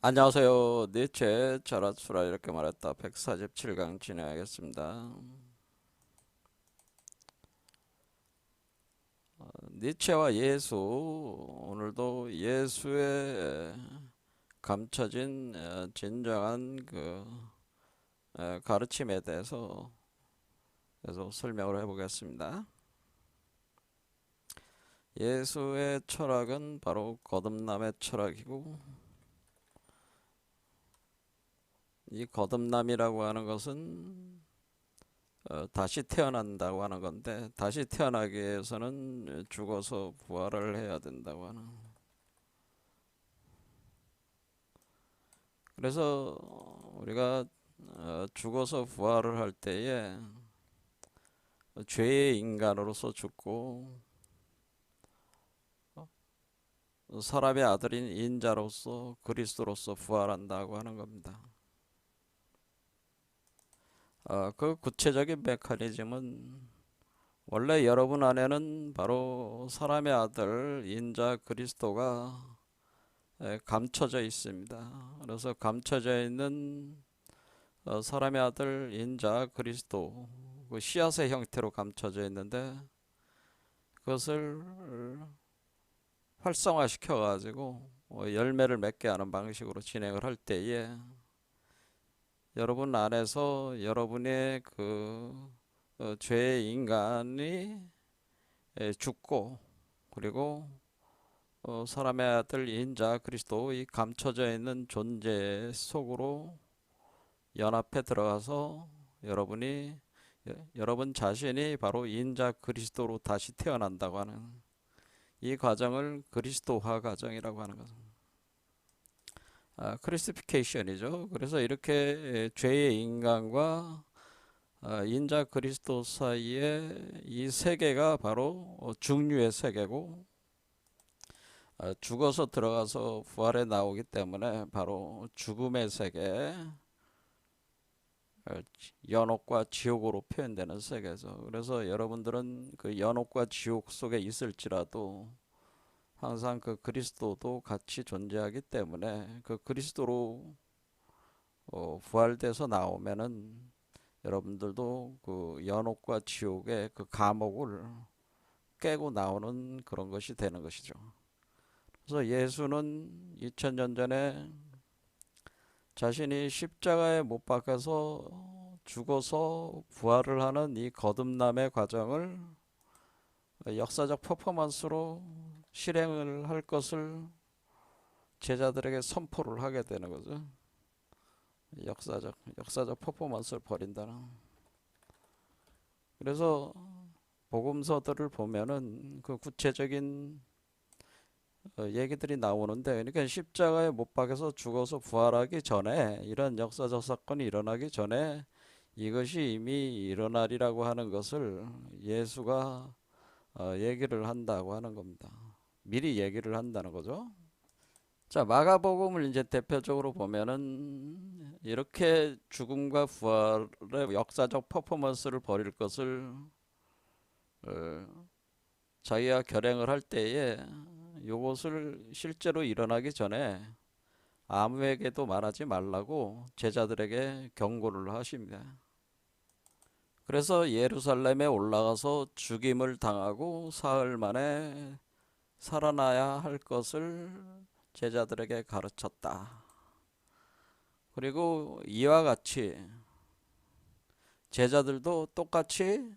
안녕하세요. 니체 자라수라 이렇게 말했다. 147강 진행하겠습니다. 니체와 예수, 오늘도 예수의 감춰진 진정한 가르침에 대해서 계속 설명을 해보겠습니다. 예수의 철학은 바로 거듭남의 철학이고, 이 거듭남이라고 하는 것은 다시 태어난다고 하는 건데, 다시 태어나기 위해서는 죽어서 부활을 해야 된다고 하는. 그래서 우리가 죽어서 부활을 할 때에 죄의 인간으로서 죽고 사람의 아들인 인자로서 그리스도로서 부활한다고 하는 겁니다. 그 구체적인 메커니즘은 원래 여러분 안에는 바로 사람의 아들 인자 그리스도가 감춰져 있습니다. 그래서 감춰져 있는 사람의 아들 인자 그리스도 그 씨앗의 형태로 감춰져 있는데, 그것을 활성화시켜 가지고 열매를 맺게 하는 방식으로 진행을 할 때에 여러분 안에서 여러분의 죄의 인간이 죽고, 그리고 사람의 아들 인자 그리스도 이 감춰져 있는 존재 속으로 연합해 들어가서 여러분이 여러분 자신이 바로 인자 그리스도로 다시 태어난다고 하는 이 과정을 그리스도화 과정이라고 하는 것은 크리스피케이션이죠. 그래서 이렇게 죄의 인간과 인자 그리스도 사이에 이 세계가 바로 중류의 세계고, 죽어서 들어가서 부활에 나오기 때문에 바로 죽음의 세계, 연옥과 지옥으로 표현되는 세계죠. 그래서 여러분들은 그 연옥과 지옥 속에 있을지라도 항상 그 그리스도도 같이 존재하기 때문에 그 그리스도로 부활돼서 나오면은 여러분들도 그 연옥과 지옥의 그 감옥을 깨고 나오는 그런 것이 되는 것이죠. 그래서 예수는 2000년 전에 자신이 십자가에 못 박혀서 죽어서 부활을 하는 이 거듭남의 과정을 역사적 퍼포먼스로 실행을 할 것을 제자들에게 선포를 하게 되는 거죠. 역사적 퍼포먼스를 벌인다는. 그래서 복음서들을 보면은 그 구체적인 얘기들이 나오는데, 그러니까 십자가에 못 박혀서 죽어서 부활하기 전에, 이런 역사적 사건이 일어나기 전에 이것이 이미 일어나리라고 하는 것을 예수가 얘기를 한다고 하는 겁니다. 미리 얘기를 한다는 거죠. 자, 마가복음을 이제 대표적으로 보면은 이렇게 죽음과 부활의 역사적 퍼포먼스를 벌일 것을 자기가 결행을 할 때에 이것을 실제로 일어나기 전에 아무에게도 말하지 말라고 제자들에게 경고를 하십니다. 그래서 예루살렘에 올라가서 죽임을 당하고 사흘 만에 살아나야 할 것을 제자들에게 가르쳤다. 그리고 이와 같이 제자들도 똑같이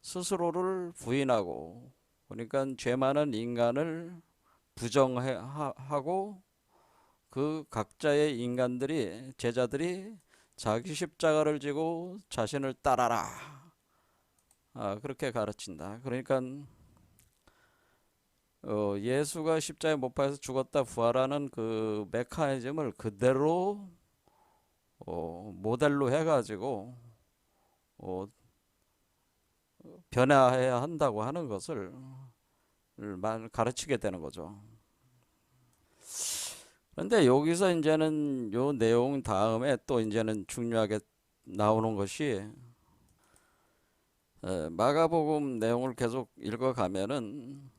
스스로를 부인하고, 그러니까 죄 많은 인간을 부정하고 그 각자의 인간들이 제자들이 자기 십자가를 지고 자신을 따라라, 그렇게 가르친다. 그러니까 예수가 십자가에 못 박혀서 죽었다 부활하는 그 메커니즘을 그대로 모델로 해가지고 어, 변화해야 한다고 하는 것을 가르치게 되는 거죠. 그런데 여기서 이제는 요 내용 다음에 또 이제는 중요하게 나오는 것이, 마가복음 내용을 계속 읽어가면은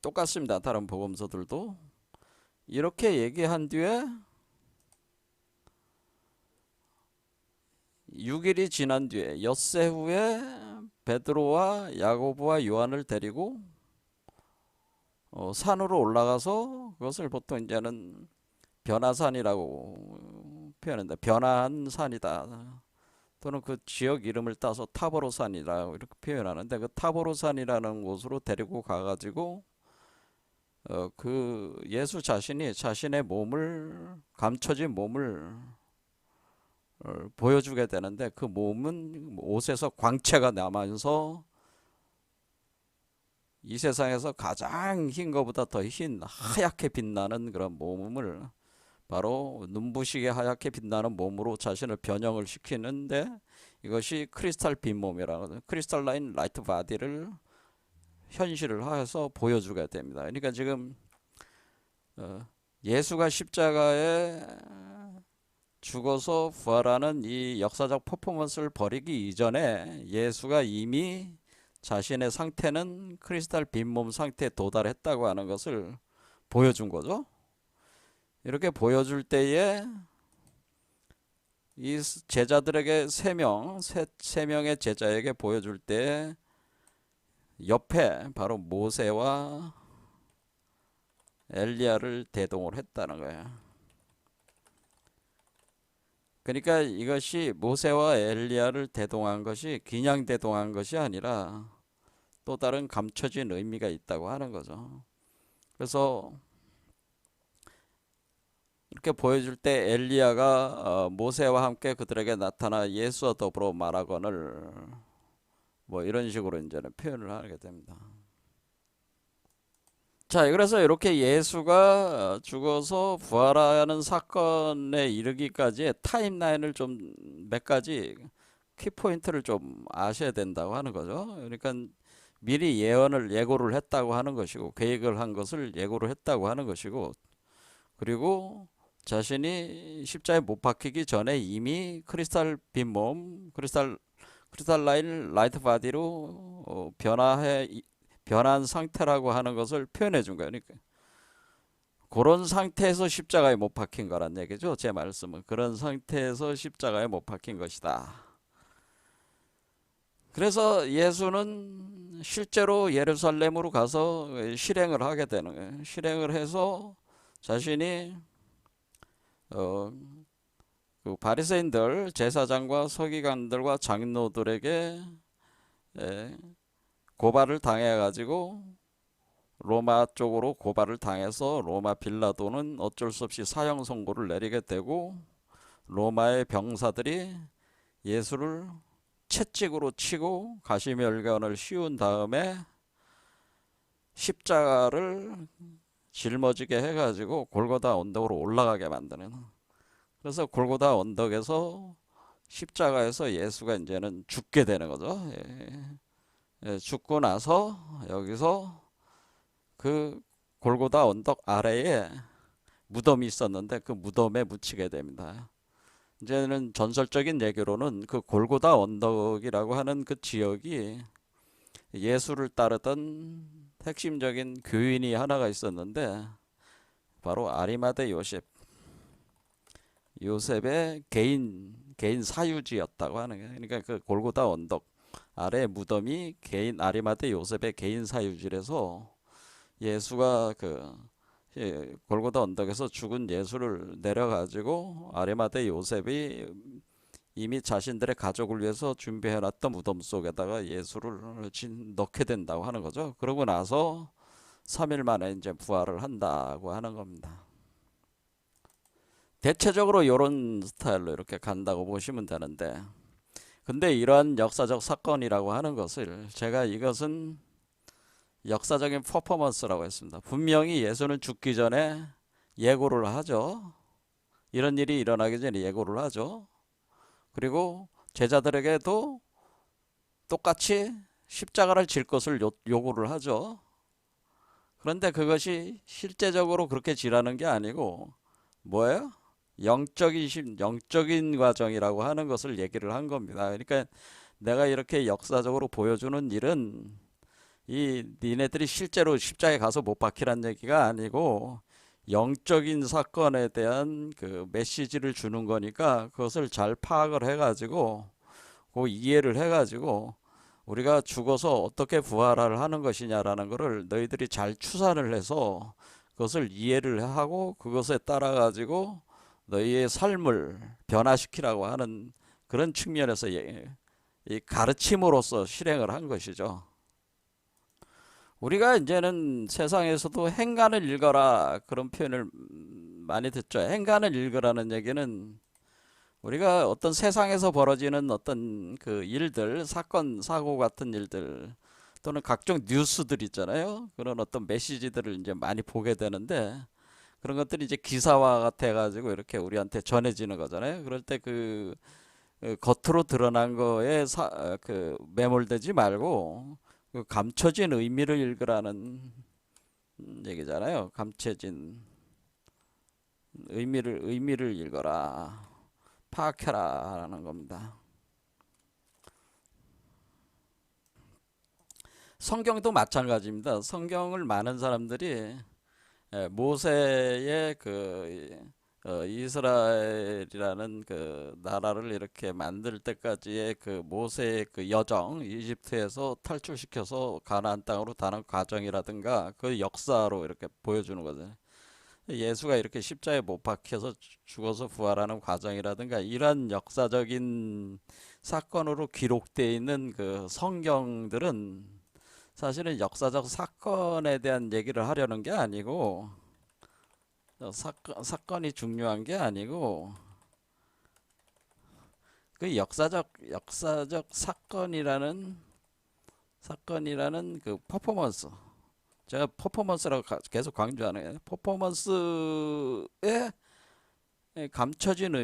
똑같습니다. 다른 복음서들도 이렇게 얘기한 뒤에 6일이 지난 뒤에 엿새 후에 베드로와 야고보와 요한을 데리고 산으로 올라가서, 그것을 보통 이제는 변화산이라고 표현한다. 변화한 산이다. 또는 그 지역 이름을 따서 타보로산이라고 이렇게 표현하는데, 그 타보로산이라는 곳으로 데리고 가가지고 그 예수 자신이 자신의 몸을, 감춰진 몸을 보여주게 되는데, 그 몸은 옷에서 광채가 나면서 이 세상에서 가장 흰 것보다 더 흰 하얗게 빛나는 그런 몸을, 바로 눈부시게 하얗게 빛나는 몸으로 자신을 변형을 시키는데, 이것이 크리스탈 빈 몸이라고 하거든요. 크리스탈라인 라이트 바디를 현실을 해서 보여주게 됩니다. 그러니까 지금 예수가 십자가에 죽어서 부활하는 이 역사적 퍼포먼스를 벌이기 이전에 예수가 이미 자신의 상태는 크리스탈 빈몸 상태에 도달했다고 하는 것을 보여준 거죠. 이렇게 보여줄 때에 이 제자들에게 세 명의 제자에게 보여줄 때 옆에 바로 모세와 엘리야를 대동을 했다는 거예요. 그러니까 이것이 모세와 엘리야를 대동한 것이 그냥 대동한 것이 아니라 또 다른 감춰진 의미가 있다고 하는 거죠. 그래서 이렇게 보여줄 때 엘리야가 모세와 함께 그들에게 나타나 예수와 더불어 말하거늘, 뭐 이런 식으로 이제는 표현을 하게 됩니다. 자, 그래서 이렇게 예수가 죽어서 부활하는 사건에 이르기까지의 타임라인을 좀 몇 가지 키포인트를 좀 아셔야 된다고 하는 거죠. 그러니까 미리 예고를 했다고 하는 것이고, 계획을 한 것을 예고를 했다고 하는 것이고, 그리고 자신이 십자가에 못 박히기 전에 이미 크리스탈 빈 몸, 크리스탈라인 라이트 바디로 변한 상태라고 하는 것을 표현해 준 거예요. 그러니까 그런 상태에서 십자가에 못 박힌 거란 얘기죠. 제 말씀은 그런 상태에서 십자가에 못 박힌 것이다. 그래서 예수는 실제로 예루살렘으로 가서 실행을 하게 되는 거예요. 실행을 해서 자신이 그 바리새인들, 제사장과 서기관들과 장로들에게 고발을 당해가지고 로마 쪽으로 고발을 당해서 로마 빌라도는 어쩔 수 없이 사형 선고를 내리게 되고, 로마의 병사들이 예수를 채찍으로 치고 가시멸견을 씌운 다음에 십자가를 짊어지게 해가지고 골고다 언덕으로 올라가게 만드는, 그래서 골고다 언덕에서 십자가에서 예수가 이제는 죽게 되는 거죠. 죽고 나서 여기서 그 골고다 언덕 아래에 무덤이 있었는데 그 무덤에 묻히게 됩니다. 이제는 전설적인 얘기로는 그 골고다 언덕이라고 하는 그 지역이 예수를 따르던 핵심적인 교인이 하나가 있었는데, 바로 아리마대 요셉의 개인 사유지였다고 하는 거예요. 그러니까 그 골고다 언덕 아래 무덤이 아리마대 요셉의 개인 사유지라서 예수가 골고다 언덕에서 죽은 예수를 내려가지고 아리마대 요셉이 이미 자신들의 가족을 위해서 준비해놨던 무덤 속에다가 예수를 넣게 된다고 하는 거죠. 그러고 나서 3일 만에 이제 부활을 한다고 하는 겁니다. 대체적으로 이런 스타일로 이렇게 간다고 보시면 되는데, 근데 이러한 역사적 사건이라고 하는 것을 제가 이것은 역사적인 퍼포먼스라고 했습니다. 분명히 예수는 죽기 전에 예고를 하죠. 이런 일이 일어나기 전에 예고를 하죠. 그리고 제자들에게도 똑같이 십자가를 질 것을 요구를 하죠. 그런데 그것이 실제적으로 그렇게 지라는 게 아니고 뭐예요? 영적인 과정이라고 하는 것을 얘기를 한 겁니다. 그러니까 내가 이렇게 역사적으로 보여주는 일은 이 니네들이 실제로 십자가에 가서 못 박히란 얘기가 아니고, 영적인 사건에 대한 그 메시지를 주는 거니까 그것을 잘 파악을 해가지고 그 이해를 해가지고 우리가 죽어서 어떻게 부활을 하는 것이냐라는 것을 너희들이 잘 추산을 해서 그것을 이해를 하고 그것에 따라 가지고 너희의 삶을 변화시키라고 하는 그런 측면에서 이 가르침으로써 실행을 한 것이죠. 우리가 이제는 세상에서도 행간을 읽어라 그런 표현을 많이 듣죠. 행간을 읽으라는 얘기는 우리가 어떤 세상에서 벌어지는 어떤 그 일들, 사건, 사고 같은 일들 또는 각종 뉴스들 있잖아요. 그런 어떤 메시지들을 이제 많이 보게 되는데 그런 것들이 이제 기사화 같아 가지고 이렇게 우리한테 전해지는 거잖아요. 그럴 때 그 겉으로 드러난 거에 그 매몰되지 말고 그 감춰진 의미를 읽으라는 얘기잖아요. 감춰진 의미를 읽어라. 파악해라라는 겁니다. 성경도 마찬가지입니다. 성경을 많은 사람들이 모세의 그 이스라엘이라는 그 나라를 이렇게 만들 때까지의 그 모세의 그 여정, 이집트에서 탈출시켜서 가나안 땅으로 가는 과정이라든가 그 역사로 이렇게 보여주는 거죠. 예수가 이렇게 십자가에 못 박혀서 죽어서 부활하는 과정이라든가 이러한 역사적인 사건으로 기록되어 있는 그 성경들은 사실은 역사적 사건에 대한 얘기를 하려는 게 아니고 사건이 중요한 게 아니고 그 역사적 사건이라는 그 퍼포먼스, 제가 퍼포먼스라고 계속 강조하는 거예요. 퍼포먼스에 감춰진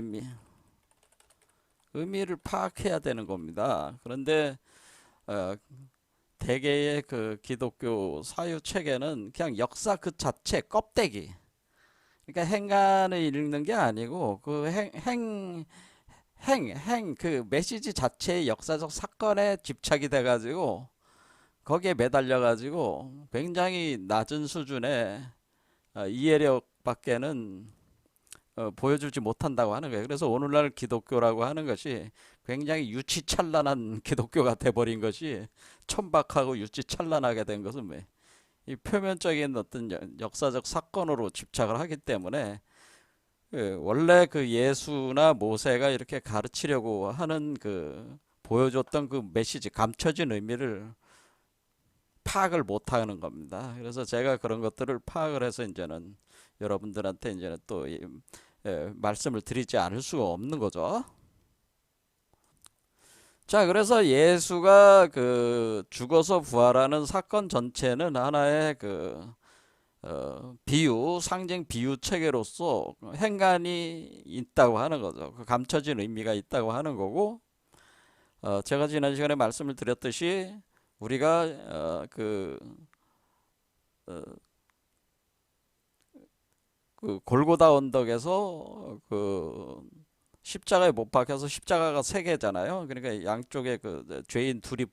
의미를 파악해야 되는 겁니다. 그런데 어, 대개의 그 기독교 사유 체계는 그냥 역사 그 자체 껍데기, 그러니까 행간을 읽는 게 아니고 그 그 메시지 자체의 역사적 사건에 집착이 돼가지고 거기에 매달려가지고 굉장히 낮은 수준의 이해력밖에는 보여주지 못한다고 하는 거예요. 그래서 오늘날 기독교라고 하는 것이 굉장히 유치찬란한 기독교가 돼버린 것이, 천박하고 유치찬란하게 된 것은 왜? 이 표면적인 어떤 역사적 사건으로 집착을 하기 때문에 원래 그 예수나 모세가 이렇게 가르치려고 하는 그 보여줬던 그 메시지, 감춰진 의미를 파악을 못하는 겁니다. 그래서 제가 그런 것들을 파악을 해서 이제는 여러분들한테 이제는 또 말씀을 드리지 않을 수가 없는 거죠. 자, 그래서 예수가 그 죽어서 부활하는 사건 전체는 하나의 그 비유, 상징 비유 체계로서 행간이 있다고 하는 거죠. 그 감춰진 의미가 있다고 하는 거고, 제가 지난 시간에 말씀을 드렸듯이 우리가 어, 그 골고다 언덕에서 그 십자가에 못 박혀서 십자가가 세 개잖아요. 그러니까 양쪽에 그 죄인 둘이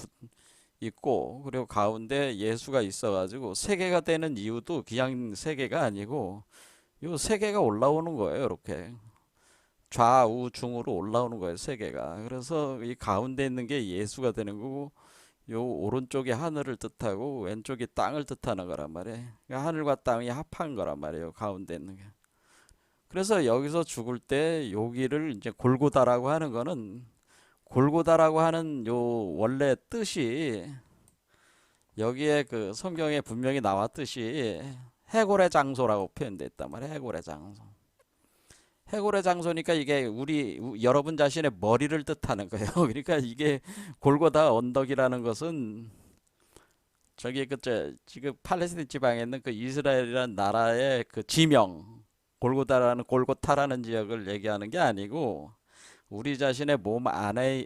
있고 그리고 가운데 예수가 있어가지고 세 개가 되는 이유도 그냥 세 개가 아니고 요 세 개가 올라오는 거예요. 이렇게 좌우 중으로 올라오는 거예요. 세 개가. 그래서 이 가운데 있는 게 예수가 되는 거고 요 오른쪽이 하늘을 뜻하고 왼쪽이 땅을 뜻하는 거란 말이에요. 그러니까 하늘과 땅이 합한 거란 말이에요. 가운데 있는 게. 그래서 여기서 죽을 때 여기를 이제 골고다라고 하는 거는, 골고다라고 하는 요 원래 뜻이 여기에 그 성경에 분명히 나왔듯이 해골의 장소라고 표현되어 있단 말이에요. 해골의 장소. 해골의 장소니까 이게 여러분 자신의 머리를 뜻하는 거예요. 그러니까 이게 골고다 언덕이라는 것은 저기 지금 팔레스타인 지방에 있는 그 이스라엘이라는 나라의 그 지명, 골고타라는 지역을 얘기하는 게 아니고 우리 자신의 몸 안에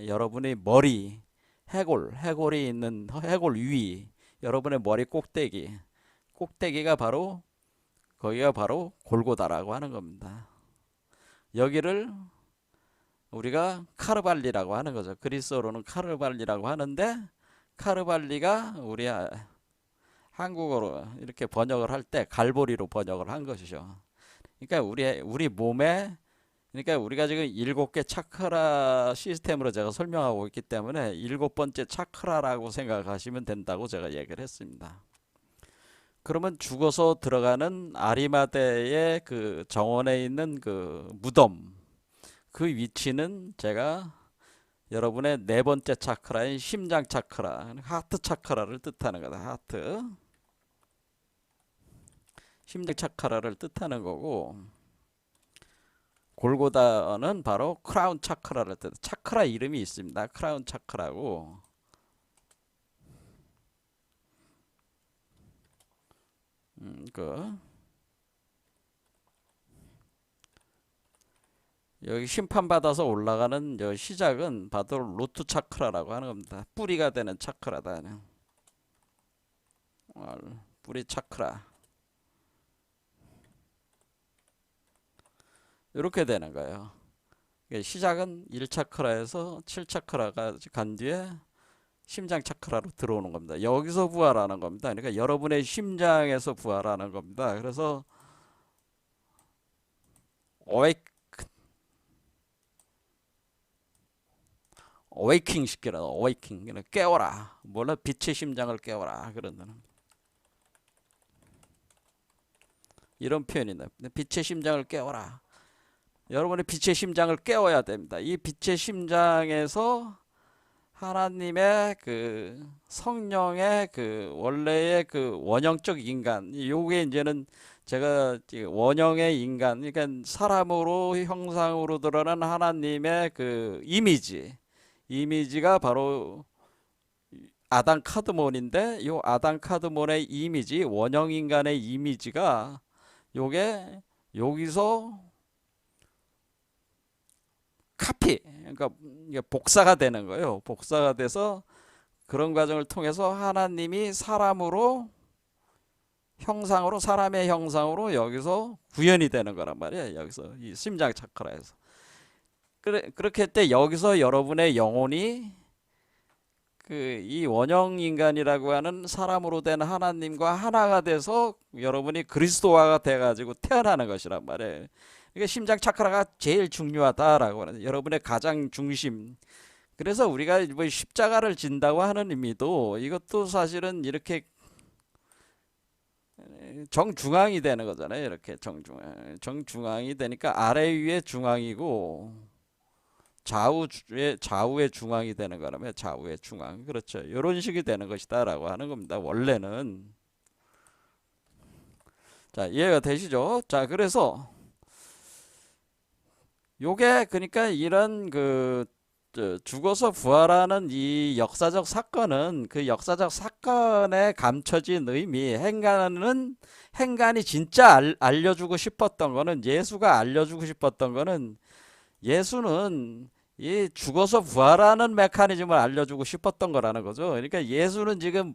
여러분의 머리, 해골이 있는 해골 위, 여러분의 머리 꼭대기가 바로, 거기가 바로 골고다라고 하는 겁니다. 여기를 우리가 카르발리라고 하는 거죠. 그리스어로는 카르발리라고 하는데, 카르발리가 우리 한국어로 이렇게 번역을 할 때 갈보리로 번역을 한 것이죠. 그러니까 우리 몸에, 그러니까 우리가 지금 7개 차크라 시스템으로 제가 설명하고 있기 때문에 7번째 차크라라고 생각하시면 된다고 제가 얘기를 했습니다. 그러면 죽어서 들어가는 아리마대의 그 정원에 있는 그 무덤, 그 위치는 제가 여러분의 4번째 차크라인 심장 차크라, 하트 차크라를 뜻하는 거다. 하트. 심장 차크라를 뜻하는 거고, 골고다는 바로 크라운 차크라를 뜻. 차크라 이름이 있습니다. 크라운 차크라고. 그 여기 심판받아서 올라가는 시작은 바로 루트 차크라라고 하는 겁니다. 뿌리가 되는 차크라다. 뿌리 차크라. 이렇게 되는 거예요. 시작은 1차크라에서 7차크라가 간 뒤에 심장 차크라로 들어오는 겁니다. 여기서 부활하는 겁니다. 그러니까 여러분의 심장에서 부활하는 겁니다. 그래서 어웨이킹 시키라. 어웨이킹. 깨워라. 몰라, 빛의 심장을 깨워라. 그런다는 이런 표현이다. 빛의 심장을 깨워라. 여러분의 빛의 심장을 깨워야 됩니다. 이 빛의 심장에서 하나님의 그 성령의 그 원래의 그 원형적 인간, 요게 이제는 제가 원형의 인간, 그러니까 사람으로 형상으로 드러난 하나님의 그 이미지가 바로 아담 카드몬인데, 요 아담 카드몬의 이미지, 원형 인간의 이미지가 요게 여기서 카피, 그러니까 이게 복사가 되는 거예요. 복사가 돼서 그런 과정을 통해서 하나님이 사람으로 형상으로, 사람의 형상으로 여기서 구현이 되는 거란 말이에요. 여기서 이 심장 차크라에서. 그렇게 할 때 여기서 여러분의 영혼이 그 이 원형 인간이라고 하는 사람으로 된 하나님과 하나가 돼서 여러분이 그리스도화가 돼가지고 태어나는 것이란 말이에요. 그러니까 심장 차크라가 제일 중요하다라고 하는, 여러분의 가장 중심. 그래서 우리가 뭐 십자가를 진다고 하는 의미도 이것도 사실은 이렇게 정중앙이 되는 거잖아요. 이렇게 정중앙이 되니까 아래 위에 중앙이고 좌우의 중앙이 되는 거라면 좌우의 중앙. 그렇죠. 이런 식이 되는 것이다라고 하는 겁니다. 원래는. 자, 이해가 되시죠? 자, 그래서 요게 그러니까 이런 그 죽어서 부활하는 이 역사적 사건은 그 역사적 사건에 감춰진 의미, 행간이 진짜 알려주고 싶었던 거는, 예수가 알려주고 싶었던 거는, 예수는 이 죽어서 부활하는 메커니즘을 알려주고 싶었던 거라는 거죠. 그러니까 예수는 지금,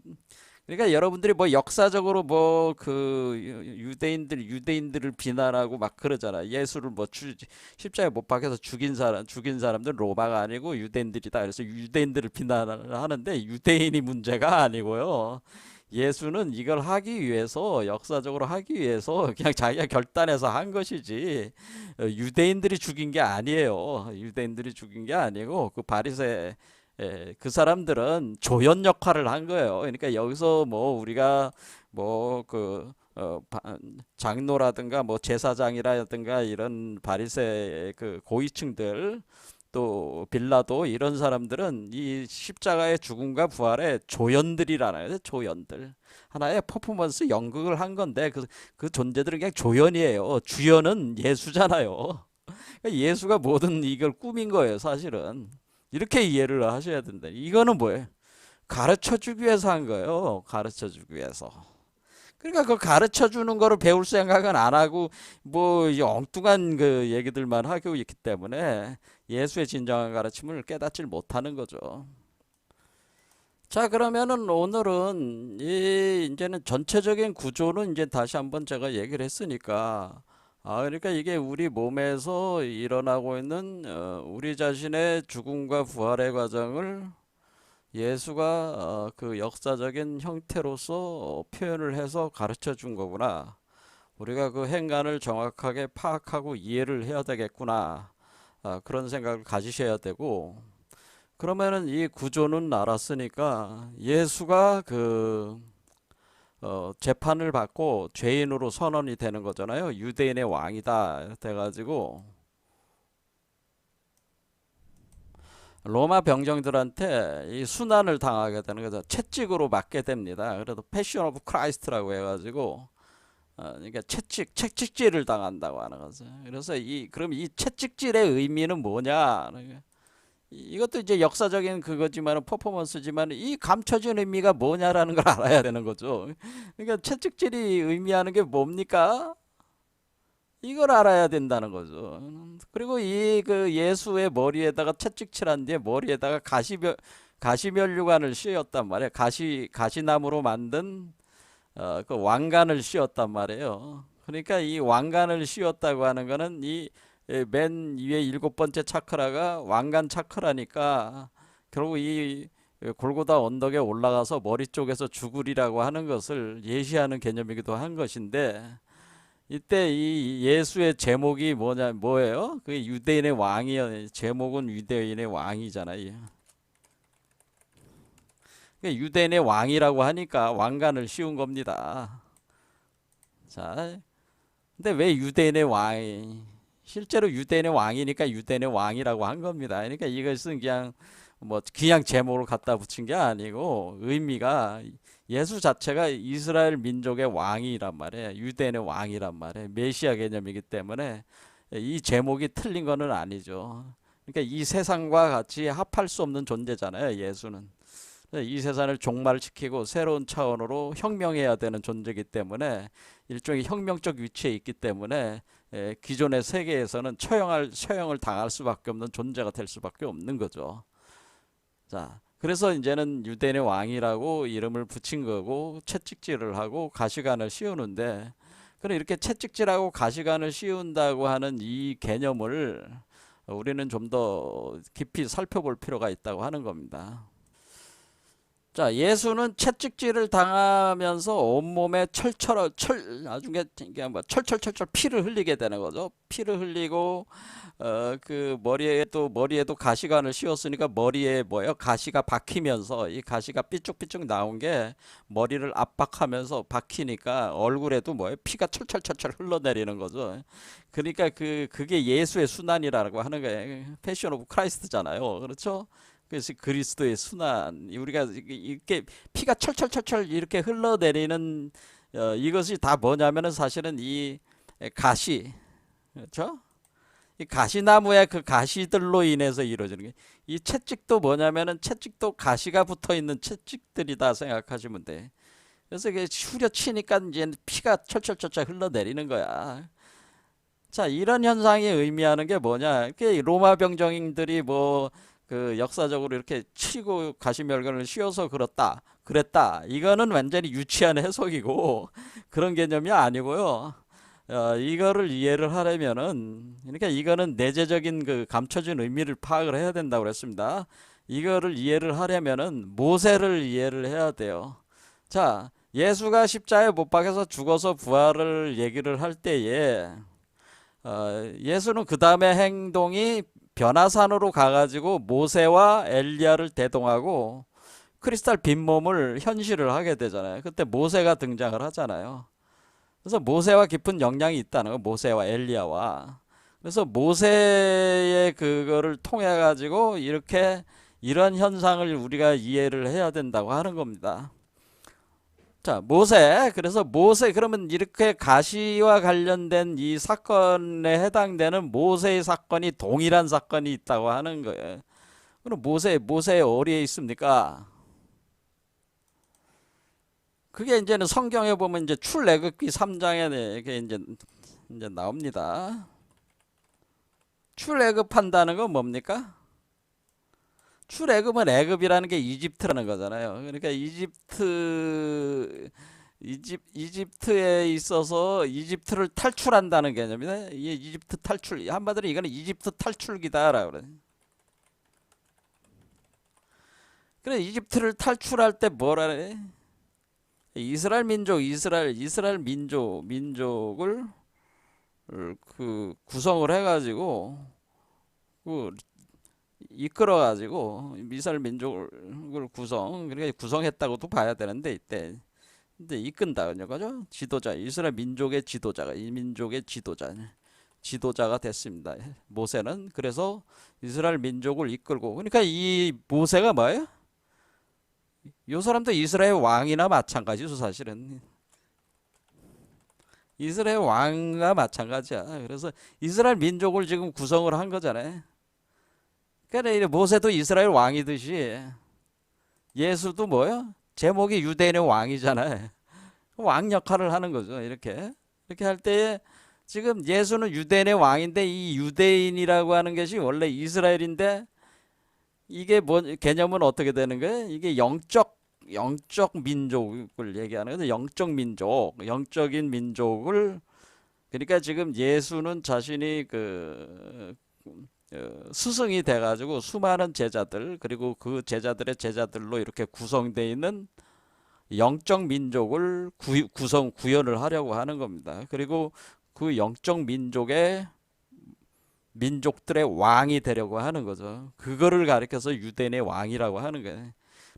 그러니까 여러분들이 뭐 역사적으로 뭐 그 유대인들을 비난하고 막 그러잖아. 예수를 뭐 십자가에 못 박혀서 죽인 사람들 로마가 아니고 유대인들이다. 그래서 유대인들을 비난하는데 유대인이 문제가 아니고요. 예수는 이걸 하기 위해서, 역사적으로 하기 위해서 그냥 자기가 결단해서 한 것이지 유대인들이 죽인 게 아니에요. 유대인들이 죽인 게 아니고 그 바리새, 그 사람들은 조연 역할을 한 거예요. 그러니까 여기서 뭐 우리가 뭐 그 장로라든가 뭐 제사장이라든가 이런 바리새 그 고위층들, 또 빌라도, 이런 사람들은 이 십자가의 죽음과 부활의 조연들이라나요. 조연들. 하나의 퍼포먼스 연극을 한 건데 그 존재들은 그냥 조연이에요. 주연은 예수잖아요. 그러니까 예수가 모든 이걸 꾸민 거예요, 사실은. 이렇게 이해를 하셔야 된다. 이거는 뭐예요? 가르쳐 주기 위해서 한 거예요. 가르쳐 주기 위해서. 그러니까 그 가르쳐 주는 거를 배울 생각은 안 하고 뭐 엉뚱한 그 얘기들만 하고 있기 때문에 예수의 진정한 가르침을 깨닫질 못하는 거죠. 자, 그러면은 오늘은 이제는 전체적인 구조는 이제 다시 한번 제가 얘기를 했으니까, 그러니까 이게 우리 몸에서 일어나고 있는 우리 자신의 죽음과 부활의 과정을 예수가 그 역사적인 형태로서 표현을 해서 가르쳐 준 거구나. 우리가 그 행간을 정확하게 파악하고 이해를 해야 되겠구나. 그런 생각을 가지셔야 되고, 그러면은 이 구조는 알았으니까 예수가 재판을 받고 죄인으로 선언이 되는 거잖아요. 유대인의 왕이다 돼가지고 로마 병정들한테 이 순환을 당하게 되는 거죠. 채찍으로 맞게 됩니다. 그래도 패션 오브 크라이스트라고 해가지고 그러니까 채찍질을 당한다고 하는 거죠. 그래서 그럼 이 채찍질의 의미는 뭐냐? 이것도 이제 역사적인 그거지만 퍼포먼스지만 이 감춰진 의미가 뭐냐라는 걸 알아야 되는 거죠. 그러니까 채찍질이 의미하는 게 뭡니까? 이걸 알아야 된다는 거죠. 그리고 이 그 예수의 머리에다가 채찍칠한 뒤에 머리에다가 가시면류관을 씌웠단 말이에요. 가시나무로 만든 그 왕관을 씌웠단 말이에요. 그러니까 이 왕관을 씌웠다고 하는 거는 이 맨 위에 일곱 번째 차크라가 왕관 차크라니까 결국 이 골고다 언덕에 올라가서 머리 쪽에서 죽으리라고 하는 것을 예시하는 개념이기도 한 것인데, 이때 이 예수의 제목이 뭐예요? 그 유대인의 왕이요. 제목은 유대인의 왕이잖아요. 유대인의 왕이라고 하니까 왕관을 씌운 겁니다. 자, 근데 왜 유대인의 왕이? 실제로 유대인의 왕이니까 유대인의 왕이라고 한 겁니다. 그러니까 이것은 그냥 제목을 갖다 붙인 게 아니고 의미가, 예수 자체가 이스라엘 민족의 왕이란 말이에요. 유대인의 왕이란 말이에요. 메시아 개념이기 때문에 이 제목이 틀린 거는 아니죠. 그러니까 이 세상과 같이 합할 수 없는 존재잖아요, 예수는. 이 세상을 종말시키고 새로운 차원으로 혁명해야 되는 존재이기 때문에, 일종의 혁명적 위치에 있기 때문에 기존의 세계에서는 처형을 당할 수밖에 없는 존재가 될 수밖에 없는 거죠. 자, 그래서 이제는 유대인의 왕이라고 이름을 붙인 거고 채찍질을 하고 가시관을 씌우는데, 그럼 이렇게 채찍질하고 가시관을 씌운다고 하는 이 개념을 우리는 좀 더 깊이 살펴볼 필요가 있다고 하는 겁니다. 자, 예수는 채찍질을 당하면서 온몸에 아주 철철철철 피를 흘리게 되는 거죠. 피를 흘리고 그 머리에도 가시관을 씌웠으니까 머리에 가시가 박히면서 이 가시가 삐쭉삐쭉 나온 게 머리를 압박하면서 박히니까 얼굴에도 피가 철철철철 흘러내리는 거죠. 그러니까 그게 예수의 순환이라고 하는 거예요. 패션 오브 크라이스트잖아요. 그렇죠? 그래서 그리스도의 순환, 우리가 이렇게 피가 철철철철 이렇게 흘러내리는 이것이 다 뭐냐면은 사실은 이 가시, 그렇죠? 이 가시나무의 그 가시들로 인해서 이루어지는 게, 이 채찍도 뭐냐면은 채찍도 가시가 붙어 있는 채찍들이다 생각하시면 돼. 그래서 이게 후려치니까 이제 피가 철철철철 흘러내리는 거야. 자, 이런 현상이 의미하는 게 뭐냐? 이게 로마 병정인들이 그 역사적으로 이렇게 치고 가시멸관을 씌워서 그랬다. 이거는 완전히 유치한 해석이고 그런 개념이 아니고요. 이거를 이해를 하려면은, 그러니까 이거는 내재적인 그 감춰진 의미를 파악을 해야 된다고 그랬습니다. 이거를 이해를 하려면은 모세를 이해를 해야 돼요. 자, 예수가 십자가에 못 박혀서 죽어서 부활을 얘기를 할 때에 예수는 그 다음에 행동이 변화산으로 가가지고 모세와 엘리야를 대동하고 크리스탈 빈몸을 현실을 하게 되잖아요. 그때 모세가 등장을 하잖아요. 그래서 모세와 깊은 영향이 있다는 거, 모세와 엘리야와. 그래서 모세의 그거를 통해 가지고 이런 현상을 우리가 이해를 해야 된다고 하는 겁니다. 자, 그래서 그러면 이렇게 가시와 관련된 이 사건에 해당되는 모세의 사건이 동일한 사건이 있다고 하는 거예요. 그럼 모세의 어디에 있습니까? 그게 이제는 성경에 보면 이제 출애굽기 3장에 이게 이제 나옵니다. 출애굽한다는 건 뭡니까? 출애굽은 애굽이라는 게 이집트라는 거잖아요. 그러니까 이집트에 있어서 이집트를 탈출한다는 개념이다. 이게 이집트 탈출, 한마디로 이거는 이집트 탈출기다라고 그래. 그래 이집트를 탈출할 때 뭐라 해? 이스라엘 민족, 이스라엘 민족을 그 구성을 해가지고 그 이끌어가지고 이스라엘 민족을 그러니까 구성했다고도 봐야 되는데 이때 근데 이끈다 그죠? 지도자 이스라엘 민족의 지도자가 이 민족의 지도자가 됐습니다. 모세는 그래서 이스라엘 민족을 이끌고 그러니까 이 모세가 뭐예요? 이 사람도 이스라엘 왕이나 마찬가지죠 사실은. 이스라엘 왕과 마찬가지야. 그래서 이스라엘 민족을 지금 구성을 한 거잖아요. 그러니까 모세도 이스라엘 왕이듯이 예수도 뭐요? 제목이 유대인의 왕이잖아요. 왕 역할을 하는 거죠. 이렇게 할 때에 지금 예수는 유대인의 왕인데 이 유대인이라고 하는 것이 원래 이스라엘인데 이게 뭐 개념은 어떻게 되는 거예요? 이게 영적 민족을 얘기하는 거죠. 영적인 민족을 그러니까 지금 예수는 자신이 스승이 돼가지고 수많은 제자들 그리고 그 제자들의 제자들로 이렇게 구성되어 있는 영적 민족을 구현을 하려고 하는 겁니다. 그리고 그 영적 민족들의 왕이 되려고 하는 거죠. 그거를 가리켜서 유대인의 왕이라고 하는 거예요.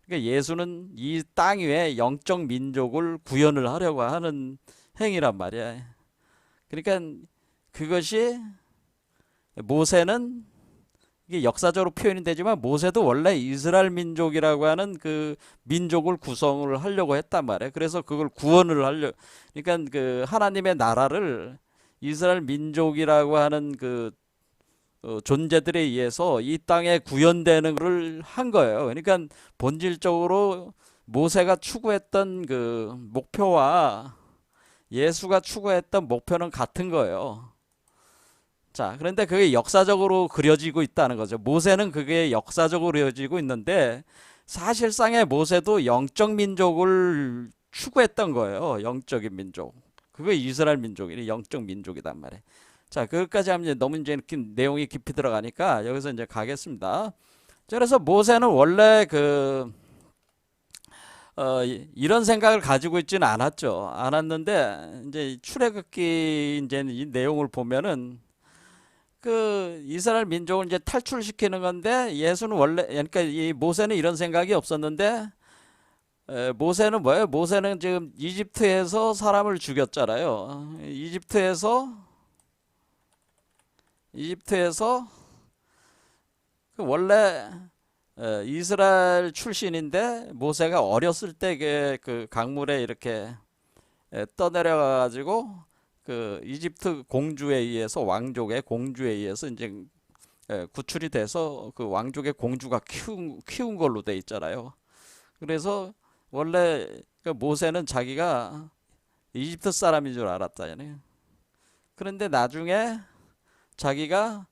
그러니까 예수는 이 땅 위에 영적 민족을 구현을 하려고 하는 행위란 말이야. 그러니까 그것이 모세는 이게 역사적으로 표현이 되지만 모세도 원래 이스라엘 민족이라고 하는 그 민족을 구성을 하려고 했단 말이에요. 그래서 그걸 구원을 그러니까 그 하나님의 나라를 이스라엘 민족이라고 하는 그 존재들에 의해서 이 땅에 구현되는 것을 한 거예요. 그러니까 본질적으로 모세가 추구했던 그 목표와 예수가 추구했던 목표는 같은 거예요. 자, 그런데 그게 역사적으로 그려지고 있다는 거죠. 모세는 그게 역사적으로 그려지고 있는데 사실상의 모세도 영적 민족을 추구했던 거예요. 영적인 민족. 그게 이스라엘 민족이니 영적 민족이단 말이에요. 자, 그것까지 하면 이제 너무 이제 내용이 깊이 들어가니까 여기서 이제 가겠습니다. 그래서 모세는 원래 이런 생각을 가지고 있지는 않았는데 이제 출애굽기 이제 이 내용을 보면은 그 이스라엘 민족을 이제 탈출시키는 건데 예수는 원래 그러니까 이 모세는 이런 생각이 없었는데 모세는 뭐예요? 모세는 지금 이집트에서 사람을 죽였잖아요. 이집트에서 그 원래 이스라엘 출신인데 모세가 어렸을 때 그 강물에 이렇게 떠내려가 가지고 그 이집트 공주에 의해서 왕족의 공주에 의해서 이제 구출이 돼서 그 왕족의 공주가 키운 걸로 돼 있잖아요. 그래서 원래 그 모세는 자기가 이집트 사람인 줄 알았다잖아요. 그런데 나중에 자기가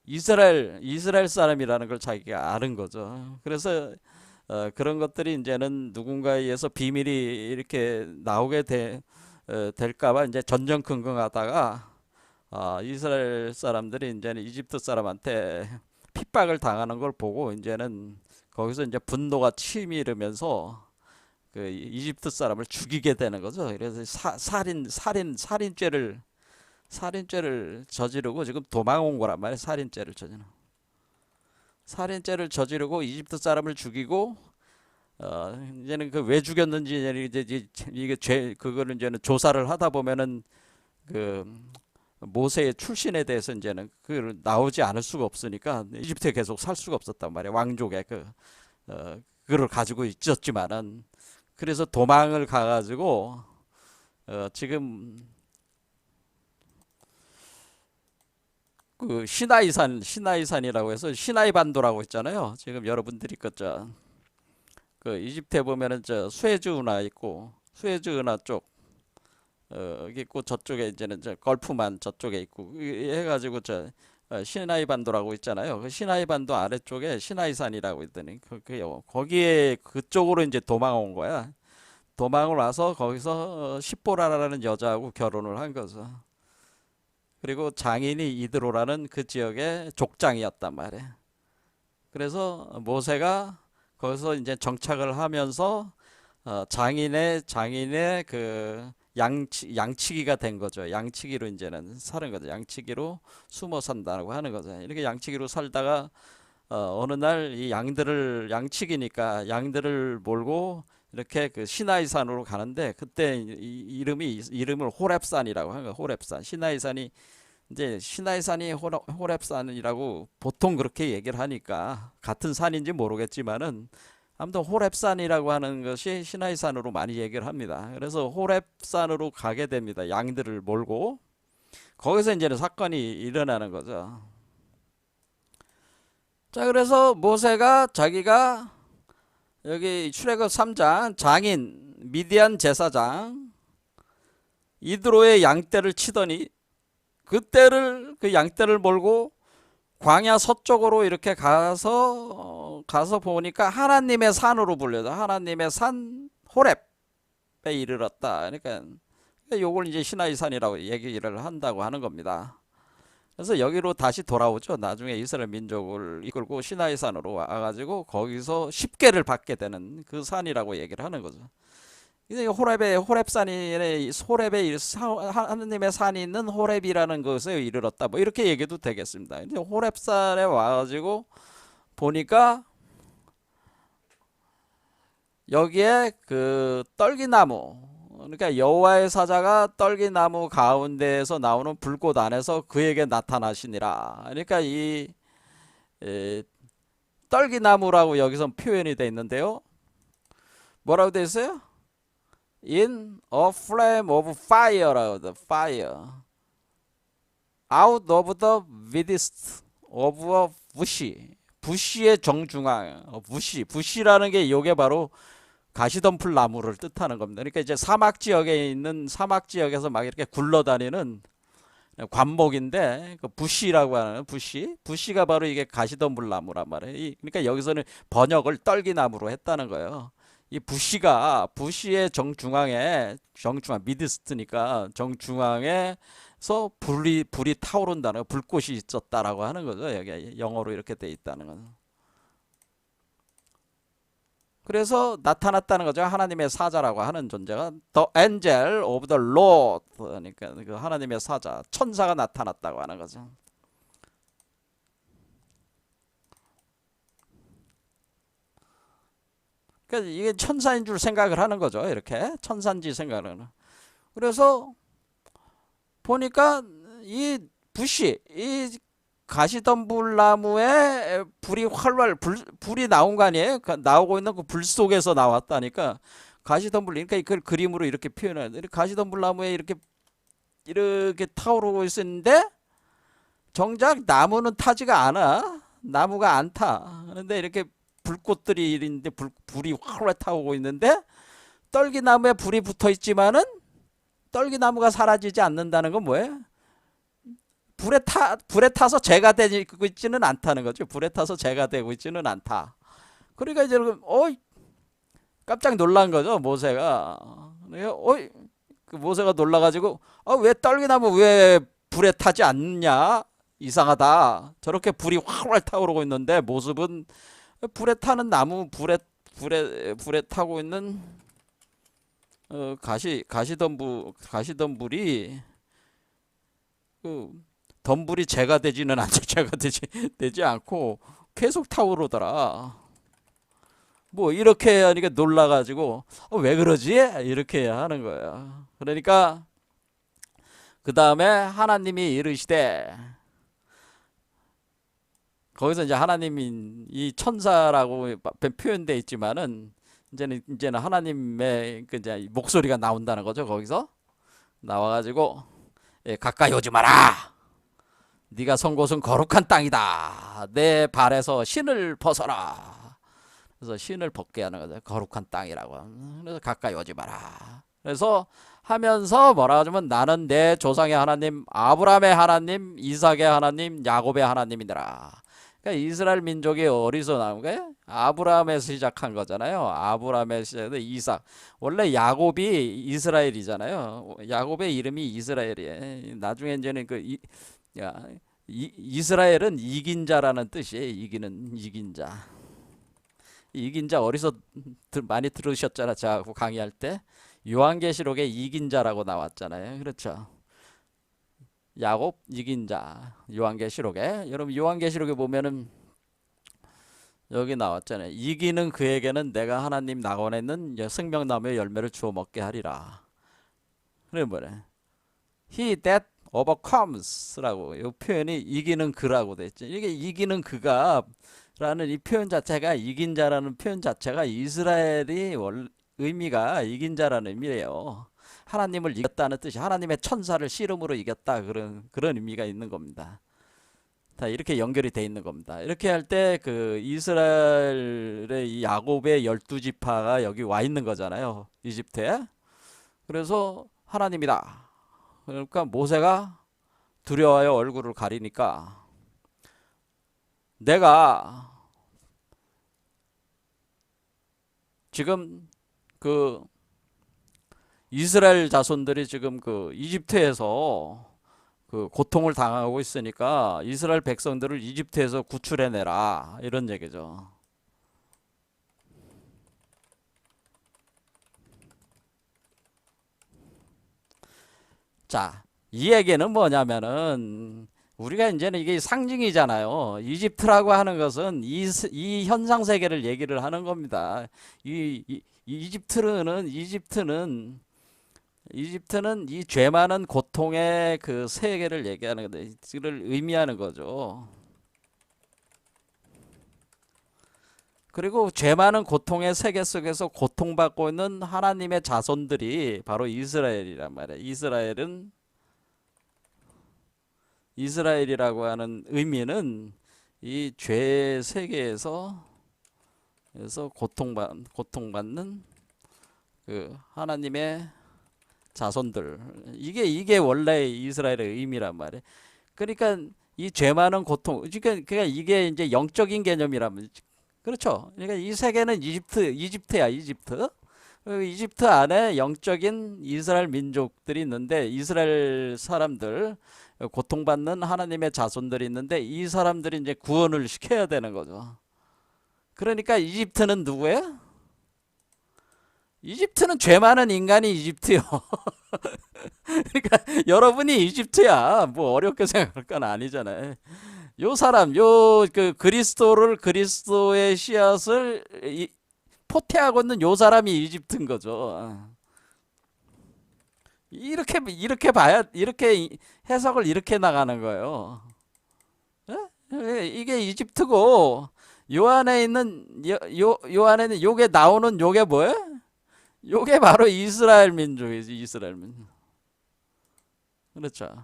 이스라엘 사람이라는 걸 자기가 아는 거죠. 그래서 그런 것들이 이제는 누군가에 의해서 비밀이 이렇게 나오게 될까봐 이제 전전긍긍하다가 이스라엘 사람들이 이제는 이집트 사람한테 핍박을 당하는 걸 보고 이제는 거기서 이제 분노가 치밀으면서 그 이집트 사람을 죽이게 되는 거죠. 그래서 살인죄를 저지르고 지금 도망온 거란 말이에요. 살인죄를 저지르고 이집트 사람을 죽이고 이제는 그 왜 죽였는지 이제 이게 그거를 이제는 조사를 하다 보면은 그 모세의 출신에 대해서 이제는 그 나오지 않을 수가 없으니까 이집트에 계속 살 수가 없었단 말이에요. 왕족의 그걸 가지고 있었지만은 그래서 도망을 가가지고 지금 그 시나이산이라고 해서 시나이 반도라고 있잖아요. 지금 여러분들이 그 이집트에 보면은 저 수에즈 운하 있고 수에즈 운하 쪽 있고 저쪽에 이제는 저 걸프만 저쪽에 있고 해가지고 시나이 반도라고 있잖아요. 그 시나이 반도 아래쪽에 시나이산이라고 있더니 거기에 그쪽으로 이제 도망온 거야. 도망을 와서 거기서 십보라라는 여자하고 결혼을 한 거죠. 그리고 장인이 이드로라는 그 지역의 족장이었단 말이에요. 그래서 모세가 거기서 이제 정착을 하면서 장인의 그 양치기가 된 거죠. 양치기로 이제는 사는 거죠. 양치기로 숨어 산다고 하는 거죠. 이렇게 양치기로 살다가 어느 날 이 양들을 양치기니까 양들을 몰고 이렇게 그 시나이산으로 가는데 그때 이름을 호렙산이라고 하는 거예요. 호렙산. 시나이산이 이제 시나이산이 호렙산이라고 보통 그렇게 얘기를 하니까 같은 산인지 모르겠지만은 아무튼 호렙산이라고 하는 것이 시나이산으로 많이 얘기를 합니다. 그래서 호렙산으로 가게 됩니다. 양들을 몰고 거기서 이제는 사건이 일어나는 거죠. 자, 그래서 모세가 자기가 여기 출애굽 3장 장인 미디안 제사장 이드로의 양떼를 치더니 그 양떼를 몰고 광야 서쪽으로 이렇게 가서 보니까 하나님의 산으로 불려서 하나님의 산 호렙에 이르렀다. 그러니까 요걸 이제 시나이산이라고 얘기를 한다고 하는 겁니다. 그래서 여기로 다시 돌아오죠. 나중에 이스라엘 민족을 이끌고 시나이산으로 와가지고 거기서 십계를 받게 되는 그 산이라고 얘기를 하는 거죠. 이제 호렙산이 하나님의 산이 있는 호렙이라는 것에 이르렀다. 뭐 이렇게 얘기도 되겠습니다. 이제 호렙산에 와가지고 보니까 여기에 그 떨기나무, 그러니까 여호와의 사자가 떨기나무 가운데에서 나오는 불꽃 안에서 그에게 나타나시니라. 그러니까 이 떨기나무라고 여기서 표현이 되어 있는데요. 뭐라고 되어 있어요? In a flame of fire라고 돼. Fire. Out of the midst of a bush. 부시의 정중앙. 부시라는 게 이게 바로 가시덤불 나무를 뜻하는 겁니다. 그러니까 이제 사막 지역에서 막 이렇게 굴러다니는 관목인데 그 부시라고 하는 부시가 바로 이게 가시덤불 나무란 말이에요. 그러니까 여기서는 번역을 떨기나무로 했다는 거예요. 이 부시의 정중앙 미드스트니까 정중앙에서 불이 타오른다는 거, 불꽃이 있었다라고 하는 거죠. 여기 영어로 이렇게 돼 있다는 거죠. 그래서 나타났다는 거죠. 하나님의 사자라고 하는 존재가 The Angel of the Lord, 그러니까 그 하나님의 사자, 천사가 나타났다고 하는 거죠. 그러니까 이게 천사인 줄 생각을 하는 거죠. 이렇게 천사인지 생각을 하는. 그래서 보니까 이 가시덤불 나무에 불이 불이 나온 거 아니에요? 나오고 있는 그 불 속에서 나왔다니까 가시덤불, 그러니까 이걸 그림으로 이렇게 표현하는데 가시덤불 나무에 이렇게 타오르고 있었는데 정작 나무는 타지가 않아. 나무가 안 타. 그런데 이렇게 불꽃들이 있는데 불이 활활 타오고 있는데 떨기나무에 불이 붙어 있지만은 떨기나무가 사라지지 않는다는 건 뭐예요? 불에 타서 재가 되고 있지는 않다는 거죠. 불에 타서 재가 되고 있지는 않다. 그러니까 이제 깜짝 놀란 거죠. 모세가. 그 모세가 놀라가지고 왜 떨기나무 왜 불에 타지 않냐? 이상하다. 저렇게 불이 활활 타오르고 있는데 모습은 불에 타는 나무, 불에 타고 있는 가시덤불이 그 덤불이 재가 되지는 않죠. 재가 되지 않고 계속 타오르더라. 뭐 이렇게 하니까 놀라가지고 왜 그러지? 이렇게 하는 거야. 그러니까 그 다음에 하나님이 이르시되, 거기서 이제 하나님이 이 천사라고 표현되어 있지만은 이제는 하나님의 그 이제 목소리가 나온다는 거죠. 거기서 나와가지고 가까이 오지 마라. 네가 선 곳은 거룩한 땅이다. 내 발에서 신을 벗어라. 그래서 신을 벗게 하는 거죠. 거룩한 땅이라고. 그래서 가까이 오지 마라. 그래서 하면서 뭐라 하자면 나는 내 조상의 하나님, 아브라함의 하나님, 이삭의 하나님, 야곱의 하나님이더라. 그러니까 이스라엘 민족이 어디서 나온 거예요? 아브라함에서 시작한 거잖아요. 아브라함에서 시작해서 이삭. 원래 야곱이 이스라엘이잖아요. 야곱의 이름이 이스라엘이에요. 나중에 이제는 이스라엘은 이긴 자라는 뜻이에요. 이긴 자. 이긴 자 어디서 많이 들으셨잖아. 저하고 강의할 때 요한계시록에 이긴 자라고 나왔잖아요. 그렇죠? 야곱 이긴 자. 요한계시록에 여러분 요한계시록에 보면은 여기 나왔잖아요. 이기는 그에게는 내가 하나님 낙원에 있는 생명나무의 열매를 주어 먹게 하리라. 그래 뭐래? He that overcomes라고 이 표현이 이기는 그라고 됐죠. 이게 이기는 그가 라는 이 표현 자체가 이긴 자라는 표현 자체가 이스라엘이 의미가 이긴 자라는 의미예요. 하나님을 이겼다는 뜻이 하나님의 천사를 씨름으로 이겼다 그런 의미가 있는 겁니다. 다 이렇게 연결이 돼 있는 겁니다. 이렇게 할 때 그 이스라엘의 이 야곱의 12지파가 여기 와 있는 거잖아요. 이집트에. 그래서 하나님이다. 그러니까 모세가 두려워하여 얼굴을 가리니까 내가 지금 그 이스라엘 자손들이 지금 그 이집트에서 그 고통을 당하고 있으니까 이스라엘 백성들을 이집트에서 구출해내라 이런 얘기죠. 자, 이 얘기는 뭐냐면은 우리가 이제는 이게 상징이잖아요. 이집트라고 하는 것은 이 현상 세계를 얘기를 하는 겁니다. 이집트는 이 죄 많은 고통의 그 세계를 얘기하는 건데, 이를 의미하는 거죠. 그리고 죄 많은 고통의 세계 속에서 고통받고 있는 하나님의 자손들이 바로 이스라엘이란 말이에요. 이스라엘이라고 하는 의미는 이 죄 세계에서 고통받는 그 하나님의 자손들, 이게 원래 이스라엘의 의미란 말이에요. 그러니까 이 죄 많은 고통, 그러니까 이게 이제 영적인 개념이라면 그렇죠. 그러니까 이 세계는 이집트야, 이집트. 이집트 안에 영적인 이스라엘 민족들이 있는데 이스라엘 사람들 고통받는 하나님의 자손들이 있는데 이 사람들이 이제 구원을 시켜야 되는 거죠. 그러니까 이집트는 누구예요? 이집트는 죄 많은 인간이 이집트요. 그러니까 여러분이 이집트야. 뭐 어렵게 생각할 건 아니잖아요. 요 사람, 그리스도의 씨앗을 포태하고 있는 요 사람이 이집트인 거죠. 이렇게 해석을 이렇게 나가는 거예요. 이게 이집트고 요 안에 있는 요 안에는 요게 나오는 요게 뭐예요? 요게 바로 이스라엘 민족이지, 이스라엘 민족. 그렇죠.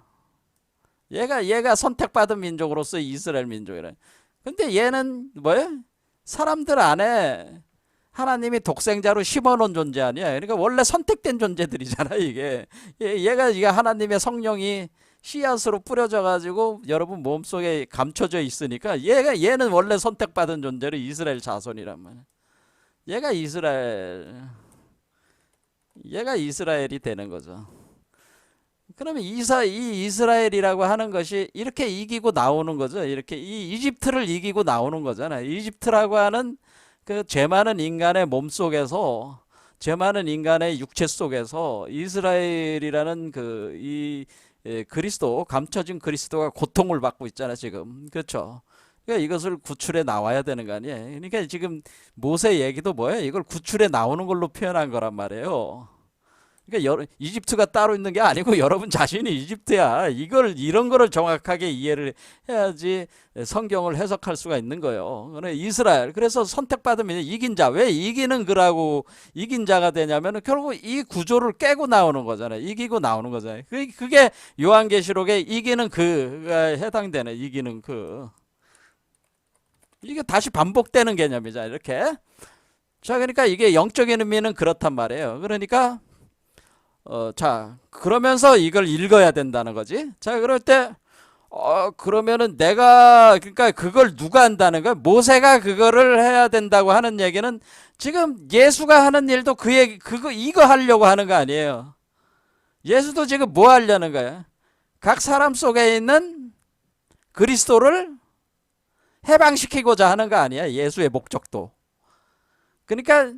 얘가 선택받은 민족으로서 이스라엘 민족이래. 근데 얘는 뭐예요? 사람들 안에 하나님이 독생자로 심어놓은 존재 아니야. 그러니까 원래 선택된 존재들이잖아, 이게. 얘가 하나님의 성령이 씨앗으로 뿌려져 가지고 여러분 몸속에 감춰져 있으니까 얘는 원래 선택받은 존재로 이스라엘 자손이란 말이야. 얘가 이스라엘이 되는 거죠. 그러면 이 이스라엘이라고 하는 것이 이렇게 이기고 나오는 거죠. 이렇게 이 이집트를 이기고 나오는 거잖아요. 이집트라고 하는 그 죄 많은 인간의 몸 속에서, 죄 많은 인간의 육체 속에서 이스라엘이라는 감춰진 그리스도가 고통을 받고 있잖아요, 지금. 그렇죠? 그러니까 이것을 구출해 나와야 되는 거 아니에요. 그러니까 지금 모세 얘기도 뭐예요? 이걸 구출해 나오는 걸로 표현한 거란 말이에요. 그러니까 이집트가 따로 있는 게 아니고 여러분 자신이 이집트야. 이런 거를 정확하게 이해를 해야지 성경을 해석할 수가 있는 거예요. 이스라엘. 그래서 선택받으면 이긴 자. 왜 이기는 그라고 이긴 자가 되냐면 결국 이 구조를 깨고 나오는 거잖아요. 이기고 나오는 거잖아요. 그게 요한계시록에 이기는 그가 해당되는 이기는 그. 이게 다시 반복되는 개념이잖아요. 이렇게. 자, 그러니까 이게 영적인 의미는 그렇단 말이에요. 그러니까 자, 그러면서 이걸 읽어야 된다는 거지. 자, 그럴 때, 그러면은 그러니까 그걸 누가 한다는 거야? 모세가 그거를 해야 된다고 하는 얘기는 지금 예수가 하는 일도 이거 하려고 하는 거 아니에요. 예수도 지금 뭐 하려는 거야? 각 사람 속에 있는 그리스도를 해방시키고자 하는 거 아니야. 예수의 목적도. 그러니까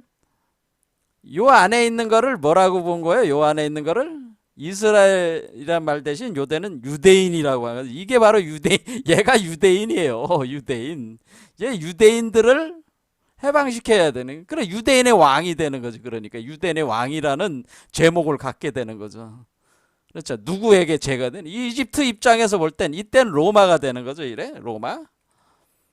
요 안에 있는 거를 뭐라고 본 거예요? 요 안에 있는 거를 이스라엘이란 말 대신 요대는 유대인이라고 하는 거예요. 이게 바로 유대인, 얘가 유대인이에요. 유대인. 얘 유대인들을 해방시켜야 되는, 그래 유대인의 왕이 되는 거죠. 그러니까 유대인의 왕이라는 제목을 갖게 되는 거죠. 그렇죠. 누구에게 죄가 되는? 이집트 입장에서 볼 땐 이때는 로마가 되는 거죠. 이래 로마.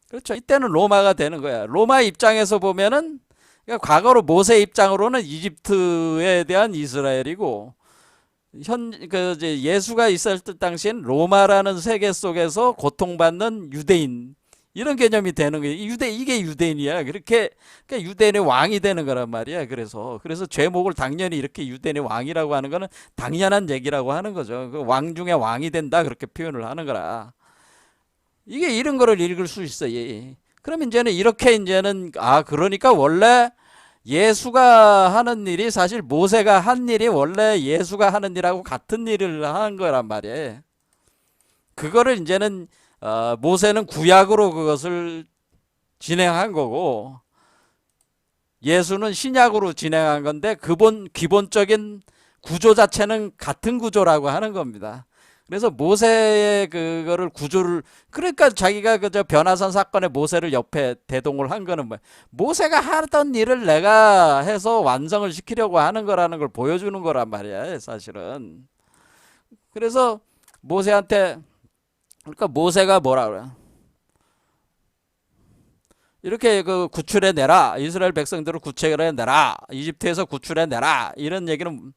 그렇죠. 이때는 로마가 되는 거야. 로마 입장에서 보면은, 그러니까 과거로 모세 입장으로는 이집트에 대한 이스라엘이고, 이제 예수가 있었을 당시엔 로마라는 세계 속에서 고통받는 유대인, 이런 개념이 되는 거예요. 이게 유대인이야. 그러니까 유대인의 왕이 되는 거란 말이야. 그래서 죄목을 당연히 이렇게 유대인의 왕이라고 하는 거는 당연한 얘기라고 하는 거죠. 그 왕 중에 왕이 된다, 그렇게 표현을 하는 거라. 이게 이런 거를 읽을 수 있어. 예. 그럼 이제는 그러니까 원래 예수가 하는 일이 사실 모세가 한 일이 원래 예수가 하는 일하고 같은 일을 하는 거란 말이에요. 그거를 이제는 모세는 구약으로 그것을 진행한 거고, 예수는 신약으로 진행한 건데 기본적인 구조 자체는 같은 구조라고 하는 겁니다. 그래서 모세의 그거를 구조를, 그러니까 자기가 그저 변화산 사건에 모세를 옆에 대동을 한 거는 모세가 하던 일을 내가 해서 완성을 시키려고 하는 거라는 걸 보여주는 거란 말이야, 사실은. 그래서 모세한테, 그러니까 모세가 뭐라 그래? 이렇게 구출해 내라. 이스라엘 백성들을 구출해 내라. 이집트에서 구출해 내라. 이런 얘기는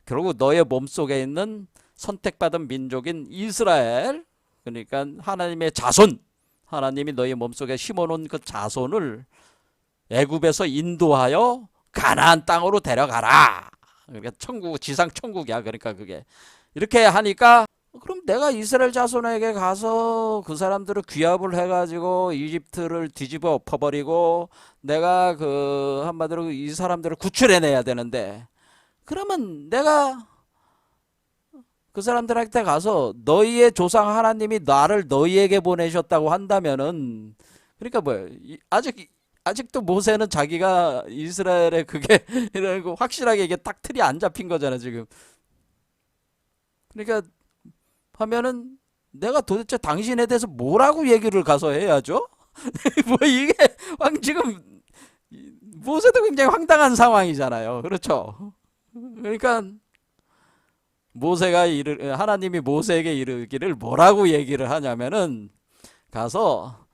결국 너의 몸속에 있는 선택받은 민족인 이스라엘, 그러니까 하나님의 자손, 하나님이 너희 몸속에 심어놓은 그 자손을 애굽에서 인도하여 가나안 땅으로 데려가라. 그러니까 천국, 지상 천국이야. 그러니까 그게 이렇게 하니까, 그럼 내가 이스라엘 자손에게 가서 그 사람들을 귀합을 해가지고 이집트를 뒤집어 엎어버리고 내가 한마디로 이 사람들을 구출해내야 되는데, 그러면 내가 그 사람들한테 가서 너희의 조상 하나님이 나를 너희에게 보내셨다고 한다면은, 그러니까 아직도 모세는 자기가 이스라엘의 그게 이런 거 확실하게 이게 딱 틀이 안 잡힌 거잖아 지금. 그러니까 하면은 내가 도대체 당신에 대해서 뭐라고 얘기를 가서 해야죠? 이게 지금 모세도 굉장히 황당한 상황이잖아요. 그렇죠? 그러니까 하나님이 모세에게 이르기를 뭐라고 얘기를 하냐면은, 가서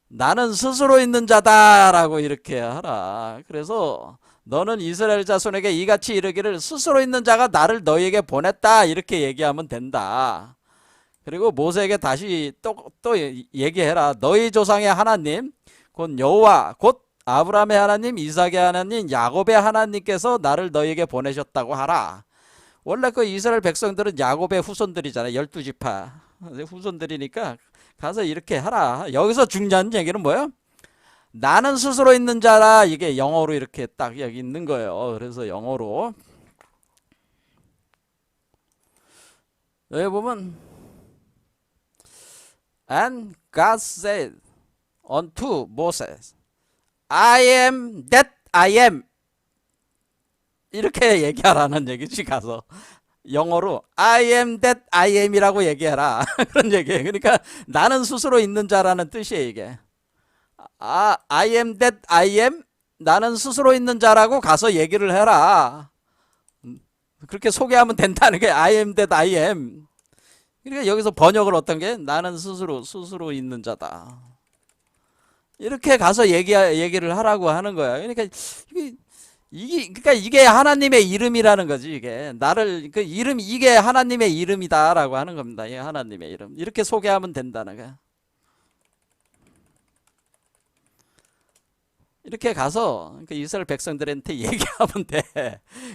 나는 스스로 있는 자다라고 이렇게 하라. 그래서 너는 이스라엘 자손에게 이같이 이르기를 스스로 있는 자가 나를 너희에게 보냈다, 이렇게 얘기하면 된다. 그리고 모세에게 다시 또 얘기해라. 너희 조상의 하나님 곧 여호와 곧 아브라함의 하나님, 이삭의 하나님, 야곱의 하나님께서 나를 너희에게 보내셨다고 하라. 원래 그 이스라엘 백성들은 야곱의 후손들이잖아요. 12지파 후손들이니까 가서 이렇게 하라. 여기서 중요한 얘기는 뭐예요? 나는 스스로 있는 자라. 이게 영어로 이렇게 딱 여기 있는 거예요. 그래서 영어로 여기 보면 And God said unto Moses, I am that I am. 이렇게 얘기하라는 얘기지. 가서 영어로 I am that I am이라고 얘기해라. 그런 얘기예요. 그러니까 나는 스스로 있는 자라는 뜻이에요. 이게 I am that I am, 나는 스스로 있는 자라고 가서 얘기를 해라. 그렇게 소개하면 된다는 게 I am that I am. 그러니까 여기서 번역을 어떤 게, 나는 스스로 있는 자다, 이렇게 가서 얘기를 하라고 하는 거야. 그러니까 이게 하나님의 이름이라는 거지. 이게 나를 이름, 이게 하나님의 이름이다라고 하는 겁니다. 이 하나님의 이름, 이렇게 소개하면 된다는 거야. 이렇게 가서 이스라엘 백성들한테 얘기하면 돼.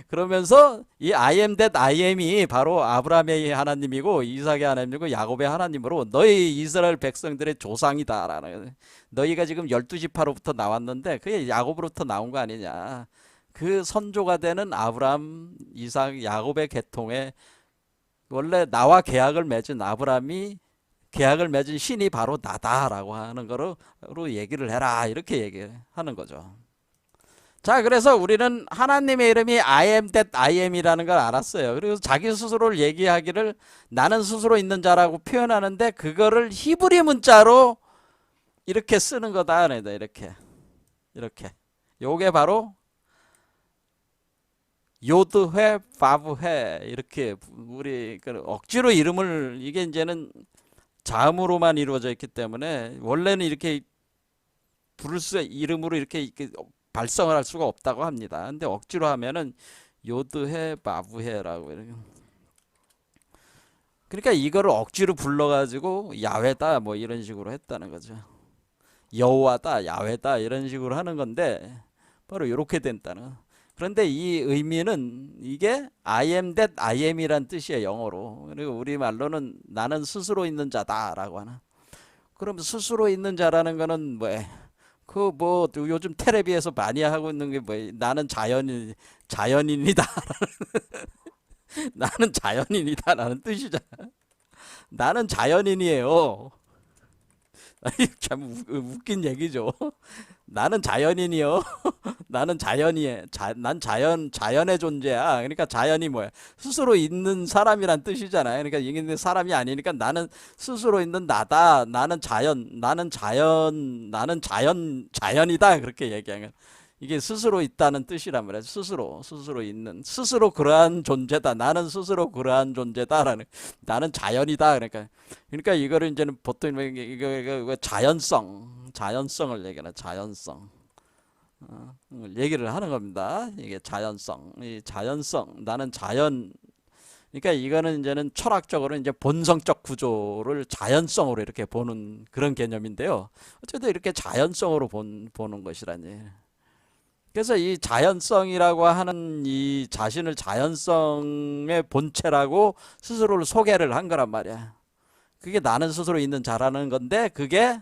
그러면서 이 I am that I am이 바로 아브라함의 하나님이고 이삭의 하나님이고 야곱의 하나님으로 너희 이스라엘 백성들의 조상이다라는, 너희가 지금 12지파로부터 나왔는데 그게 야곱으로부터 나온 거 아니냐. 그 선조가 되는 아브라함, 이삭, 야곱의 계통에 원래 나와 계약을 맺은 아브라함이 계약을 맺은 신이 바로 나다라고 하는 거로 얘기를 해라, 이렇게 얘기하는 거죠. 자, 그래서 우리는 하나님의 이름이 I am that I am이라는 걸 알았어요. 그리고 자기 스스로를 얘기하기를 나는 스스로 있는 자라고 표현하는데 그거를 히브리 문자로 이렇게 쓰는 거다. 이렇게 요게 바로 요드회 바브회, 이렇게 우리 억지로 이름을, 이게 이제는 자음으로만 이루어져 있기 때문에 원래는 이렇게 부를 수, 이름으로 이렇게 발성을 할 수가 없다고 합니다. 근데 억지로 하면은 요드해 바브해라고. 그러니까 이거를 억지로 불러가지고 야훼다 뭐 이런 식으로 했다는 거죠. 여호와다, 야훼다 이런 식으로 하는 건데 바로 이렇게 된다는. 그런데 이 의미는 이게 I am that I am이란 뜻이에요, 영어로. 그리고 우리말로는 나는 스스로 있는 자다라고 하나. 그럼 스스로 있는 자라는 거는 뭐예요? 그 뭐 요즘 텔레비에서 많이 하고 있는 게 뭐예요? 나는 자연인이다. 나는 자연인이다라는 뜻이잖아. 나는 자연인이에요. 참 웃긴 얘기죠. 나는 자연인이요. 나는 자연이에. 난 자연의 존재야. 그러니까 자연이 뭐야? 스스로 있는 사람이란 뜻이잖아요. 그러니까 이게 사람이 아니니까 나는 스스로 있는 나다. 나는 자연이다. 그렇게 얘기하는. 이게 스스로 있다는 뜻이란 말이야. 스스로 있는, 스스로 그러한 존재다. 나는 스스로 그러한 존재다라는. 나는 자연이다. 그러니까 이거를 이제는 보통 이거 자연성을 얘기하는, 자연성. 얘기를 하는 겁니다. 이게 자연성, 이 자연성, 나는 자연. 그러니까 이거는 이제는 철학적으로 이제 본성적 구조를 자연성으로 이렇게 보는 그런 개념인데요. 어쨌든 이렇게 자연성으로 보는 것이라니. 그래서 이 자연성이라고 하는 이 자신을 자연성의 본체라고 스스로를 소개를 한 거란 말이야. 그게 나는 스스로 있는 자라는 건데 그게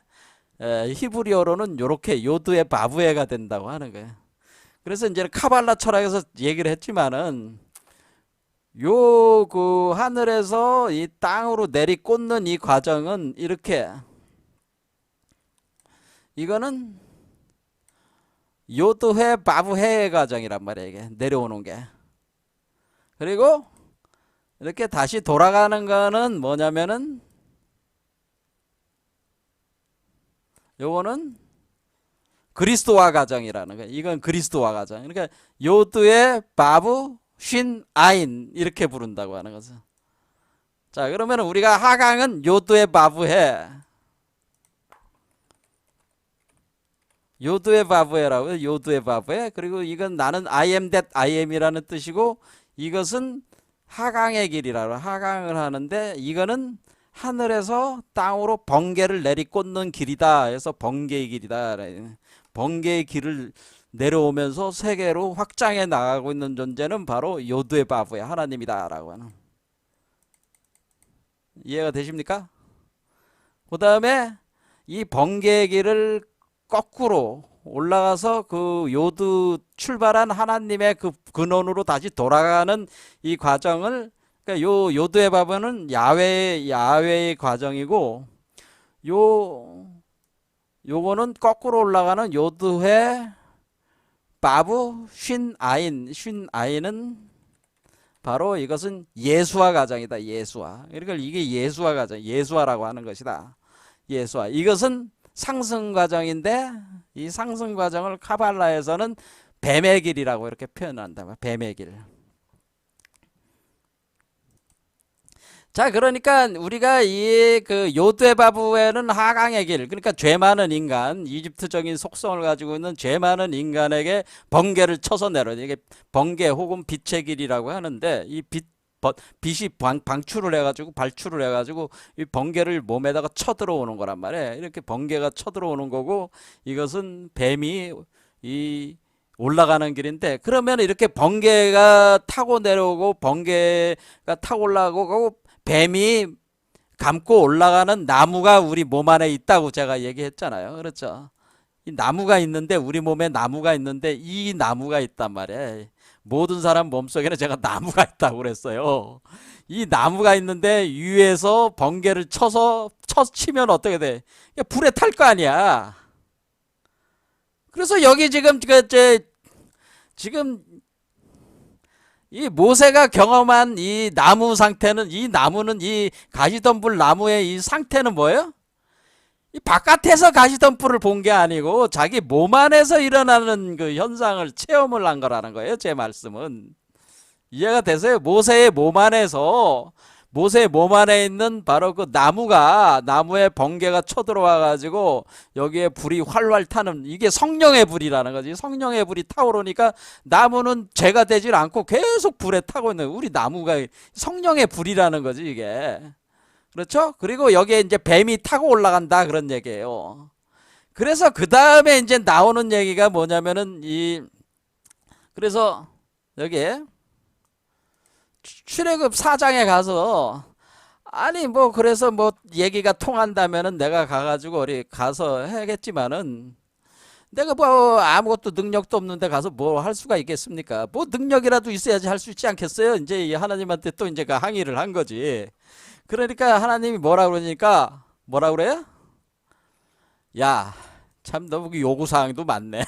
히브리어로는 요렇게 요드의 바브에가 된다고 하는 거예요. 그래서 이제 카발라 철학에서 얘기를 했지만은 요 그 하늘에서 이 땅으로 내리꽂는 이 과정은 이렇게, 이거는 요드회 바브회의 과정이란 말이에요. 이게 내려오는 게. 그리고 이렇게 다시 돌아가는 거는 뭐냐면은 요거는 그리스도화 과정이라는 거예요. 이건 그리스도화 과정. 그러니까 요드의 바브 쉰 아인 이렇게 부른다고 하는 거죠. 자, 그러면 우리가 하강은 요드의 바브회, 요드의 바브에라고요. 요드의 바브에. 그리고 이건 나는 I am that I am이라는 뜻이고, 이것은 하강의 길이라고, 하강을 하는데 이거는 하늘에서 땅으로 번개를 내리꽂는 길이다 해서 번개의 길이다. 번개의 길을 내려오면서 세계로 확장해 나가고 있는 존재는 바로 요드의 바브에 하나님이다 라고 하는. 이해가 되십니까? 그 다음에 이 번개의 길을 거꾸로 올라가서 그 요드 출발한 하나님의 그 근원으로 다시 돌아가는 이 과정을, 그러니까 요 요드의 바브는 야훼의 과정이고, 요거는 거꾸로 올라가는 요드회 바브 쉰 아인은 바로 이것은 예수화 과정이다. 예수화. 그러니까 이게 예수화 과정, 예수화라고 하는 것이다. 예수화. 이것은 상승 과정인데 이 상승 과정을 카발라에서는 뱀의 길이라고 이렇게 표현한다. 뱀의 길. 자, 그러니까 우리가 이 그 요드의 바브에는 하강의 길, 그러니까 죄 많은 인간, 이집트적인 속성을 가지고 있는 죄 많은 인간에게 번개를 쳐서 내려. 이게 번개 혹은 빛의 길이라고 하는데, 이 빛이 방출을 해가지고 발출을 해가지고 이 번개를 몸에다가 쳐들어오는 거란 말이에요. 이렇게 번개가 쳐들어오는 거고, 이것은 뱀이 이 올라가는 길인데, 그러면 이렇게 번개가 타고 내려오고 번개가 타고 올라가고 뱀이 감고 올라가는 나무가 우리 몸 안에 있다고 제가 얘기했잖아요. 그렇죠? 이 나무가 있는데, 우리 몸에 나무가 있는데 이 나무가 있단 말이에요. 모든 사람 몸속에는 제가 나무가 있다고 그랬어요. 이 나무가 있는데 위에서 번개를 치면 어떻게 돼? 불에 탈 거 아니야. 그래서 여기 지금 지금 이 모세가 경험한 이 나무 상태는, 이 나무는, 이 가시덤불 나무의 이 상태는 뭐예요? 이 바깥에서 가시덤불을 본 게 아니고 자기 몸 안에서 일어나는 그 현상을 체험을 한 거라는 거예요. 제 말씀은 이해가 되세요? 모세의 몸 안에 있는 바로 그 나무에 번개가 쳐들어와 가지고 여기에 불이 활활 타는, 이게 성령의 불이라는 거지. 성령의 불이 타오르니까 나무는 죄가 되질 않고 계속 불에 타고 있는, 우리 나무가 성령의 불이라는 거지 이게. 그렇죠? 그리고 여기에 이제 뱀이 타고 올라간다, 그런 얘기예요. 그래서 그 다음에 이제 나오는 얘기가 뭐냐면은 그래서 여기에 출애굽 4장에 가서, 아니 뭐 그래서 뭐 얘기가 통한다면은 내가 가가지고 우리 가서 해야겠지만은, 내가 뭐 아무것도 능력도 없는데 가서 뭐 할 수가 있겠습니까? 뭐 능력이라도 있어야지 할 수 있지 않겠어요? 이제 하나님한테 또 이제 그 항의를 한 거지. 그러니까 하나님이 뭐라 그러니까, 뭐라 그래요? 야, 참 너 요구사항도 많네.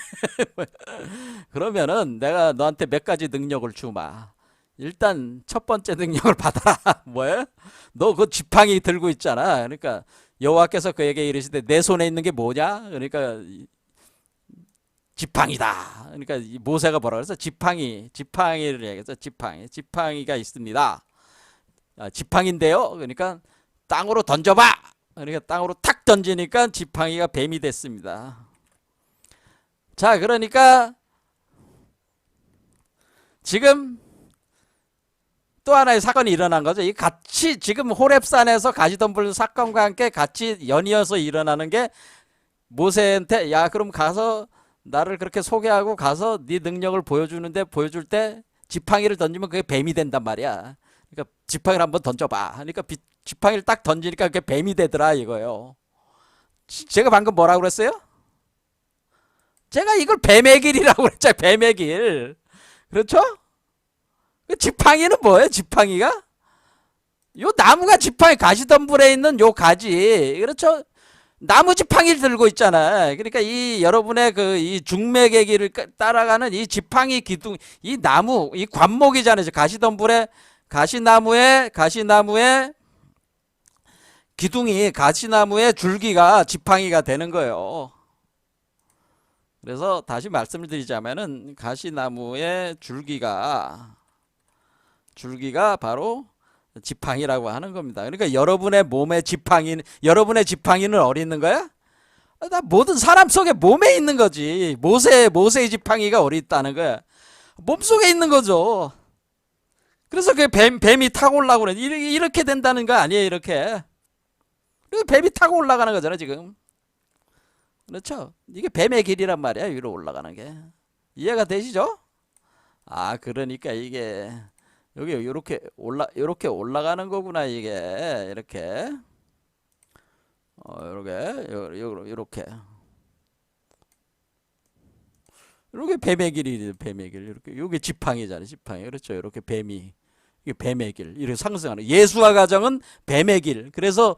그러면은 내가 너한테 몇 가지 능력을 주마. 일단 첫 번째 능력을 받아라. 뭐야? 너 그 지팡이 들고 있잖아. 그러니까 여호와께서 그에게 이르시되 내 손에 있는 게 뭐냐? 그러니까 지팡이다. 그러니까 모세가 뭐라 그랬어? 지팡이를 얘기했어. 지팡이가 있습니다. 지팡인데요. 그러니까 땅으로 던져봐. 그러니까 땅으로 탁 던지니까 지팡이가 뱀이 됐습니다. 자, 그러니까 지금 또 하나의 사건이 일어난 거죠. 이 같이 지금 호렙산에서 가시덤불 사건과 함께 같이 연이어서 일어나는 게, 모세한테 야 그럼 가서 나를 그렇게 소개하고 가서 네 능력을 보여줄 때 지팡이를 던지면 그게 뱀이 된단 말이야. 그러니까 지팡이를 한번 던져봐. 그러니까 지팡이를 딱 던지니까 그게 뱀이 되더라 이거요. 제가 방금 뭐라고 그랬어요? 제가 이걸 뱀의 길이라고 그랬죠. 뱀의 길. 그렇죠? 지팡이는 뭐예요? 지팡이가? 요 나무가 지팡이, 가시덤불에 있는 요 가지. 그렇죠? 나무 지팡이를 들고 있잖아. 그러니까 여러분의 이 중맥의 길을 따라가는 이 지팡이 기둥, 이 나무, 이 관목이잖아요. 가시덤불에 가시나무의 기둥이, 가시나무의 줄기가 지팡이가 되는 거예요. 그래서 다시 말씀을 드리자면은 가시나무의 줄기가 바로 지팡이라고 하는 겁니다. 그러니까 여러분의 지팡이는 어디 있는 거야? 나 모든 사람 속에 몸에 있는 거지. 모세의 지팡이가 어디 있다는 거야? 몸속에 있는 거죠. 그래서 그 뱀이 타고 올라가고 그래. 이렇게 된다는 거 아니에요, 이렇게. 뱀이 타고 올라가는 거잖아, 지금. 그렇죠? 이게 뱀의 길이란 말이야, 위로 올라가는 게. 이해가 되시죠? 아, 그러니까 이게 여기 이렇게 올라가는 거구나, 이게. 이렇게. 이렇게 뱀의 길이, 뱀의 길. 이렇게. 요게 지팡이잖아요, 지팡이. 그렇죠? 이렇게 이게 뱀의 길. 이렇게 상승하는. 예수와 가정은 뱀의 길. 그래서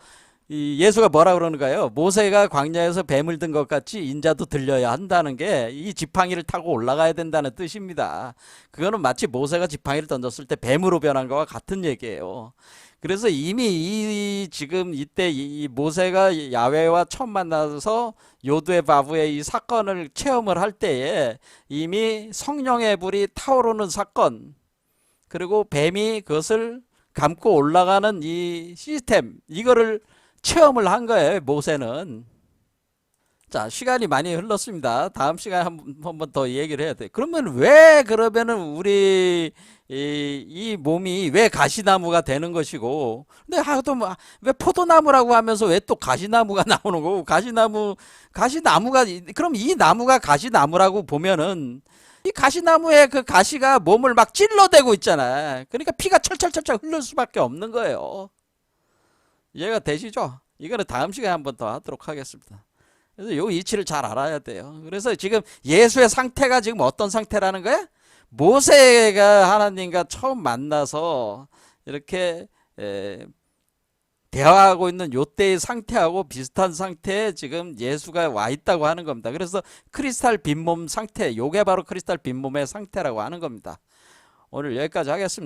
예수가 뭐라 그러는가요? 모세가 광야에서 뱀을 든 것 같이 인자도 들려야 한다는 게 이 지팡이를 타고 올라가야 된다는 뜻입니다. 그거는 마치 모세가 지팡이를 던졌을 때 뱀으로 변한 것과 같은 얘기예요. 그래서 이미 지금 이때 이 모세가 야훼와 처음 만나서 요두의 바브의 이 사건을 체험을 할 때에 이미 성령의 불이 타오르는 사건, 그리고 뱀이 그것을 감고 올라가는 이 시스템, 이거를 체험을 한 거예요, 모세는. 자, 시간이 많이 흘렀습니다. 다음 시간에 한 번 더 얘기를 해야 돼. 그러면은 우리 이 몸이 왜 가시나무가 되는 것이고, 근데 또 왜 포도나무라고 하면서 왜 또 가시나무가 나오는 거고, 가시나무가, 그럼 이 나무가 가시나무라고 보면은 이 가시나무의 그 가시가 몸을 막 찔러대고 있잖아. 그러니까 피가 철철철철 흐를 수밖에 없는 거예요. 이해가 되시죠? 이거는 다음 시간에 한 번 더 하도록 하겠습니다. 그래서 이 이치를 잘 알아야 돼요. 그래서 지금 예수의 상태가 지금 어떤 상태라는 거야? 모세가 하나님과 처음 만나서 이렇게 대화하고 있는 요때의 상태하고 비슷한 상태에 지금 예수가 와 있다고 하는 겁니다. 그래서 크리스탈 빈몸 상태, 요게 바로 크리스탈 빈몸의 상태라고 하는 겁니다. 오늘 여기까지 하겠습니다.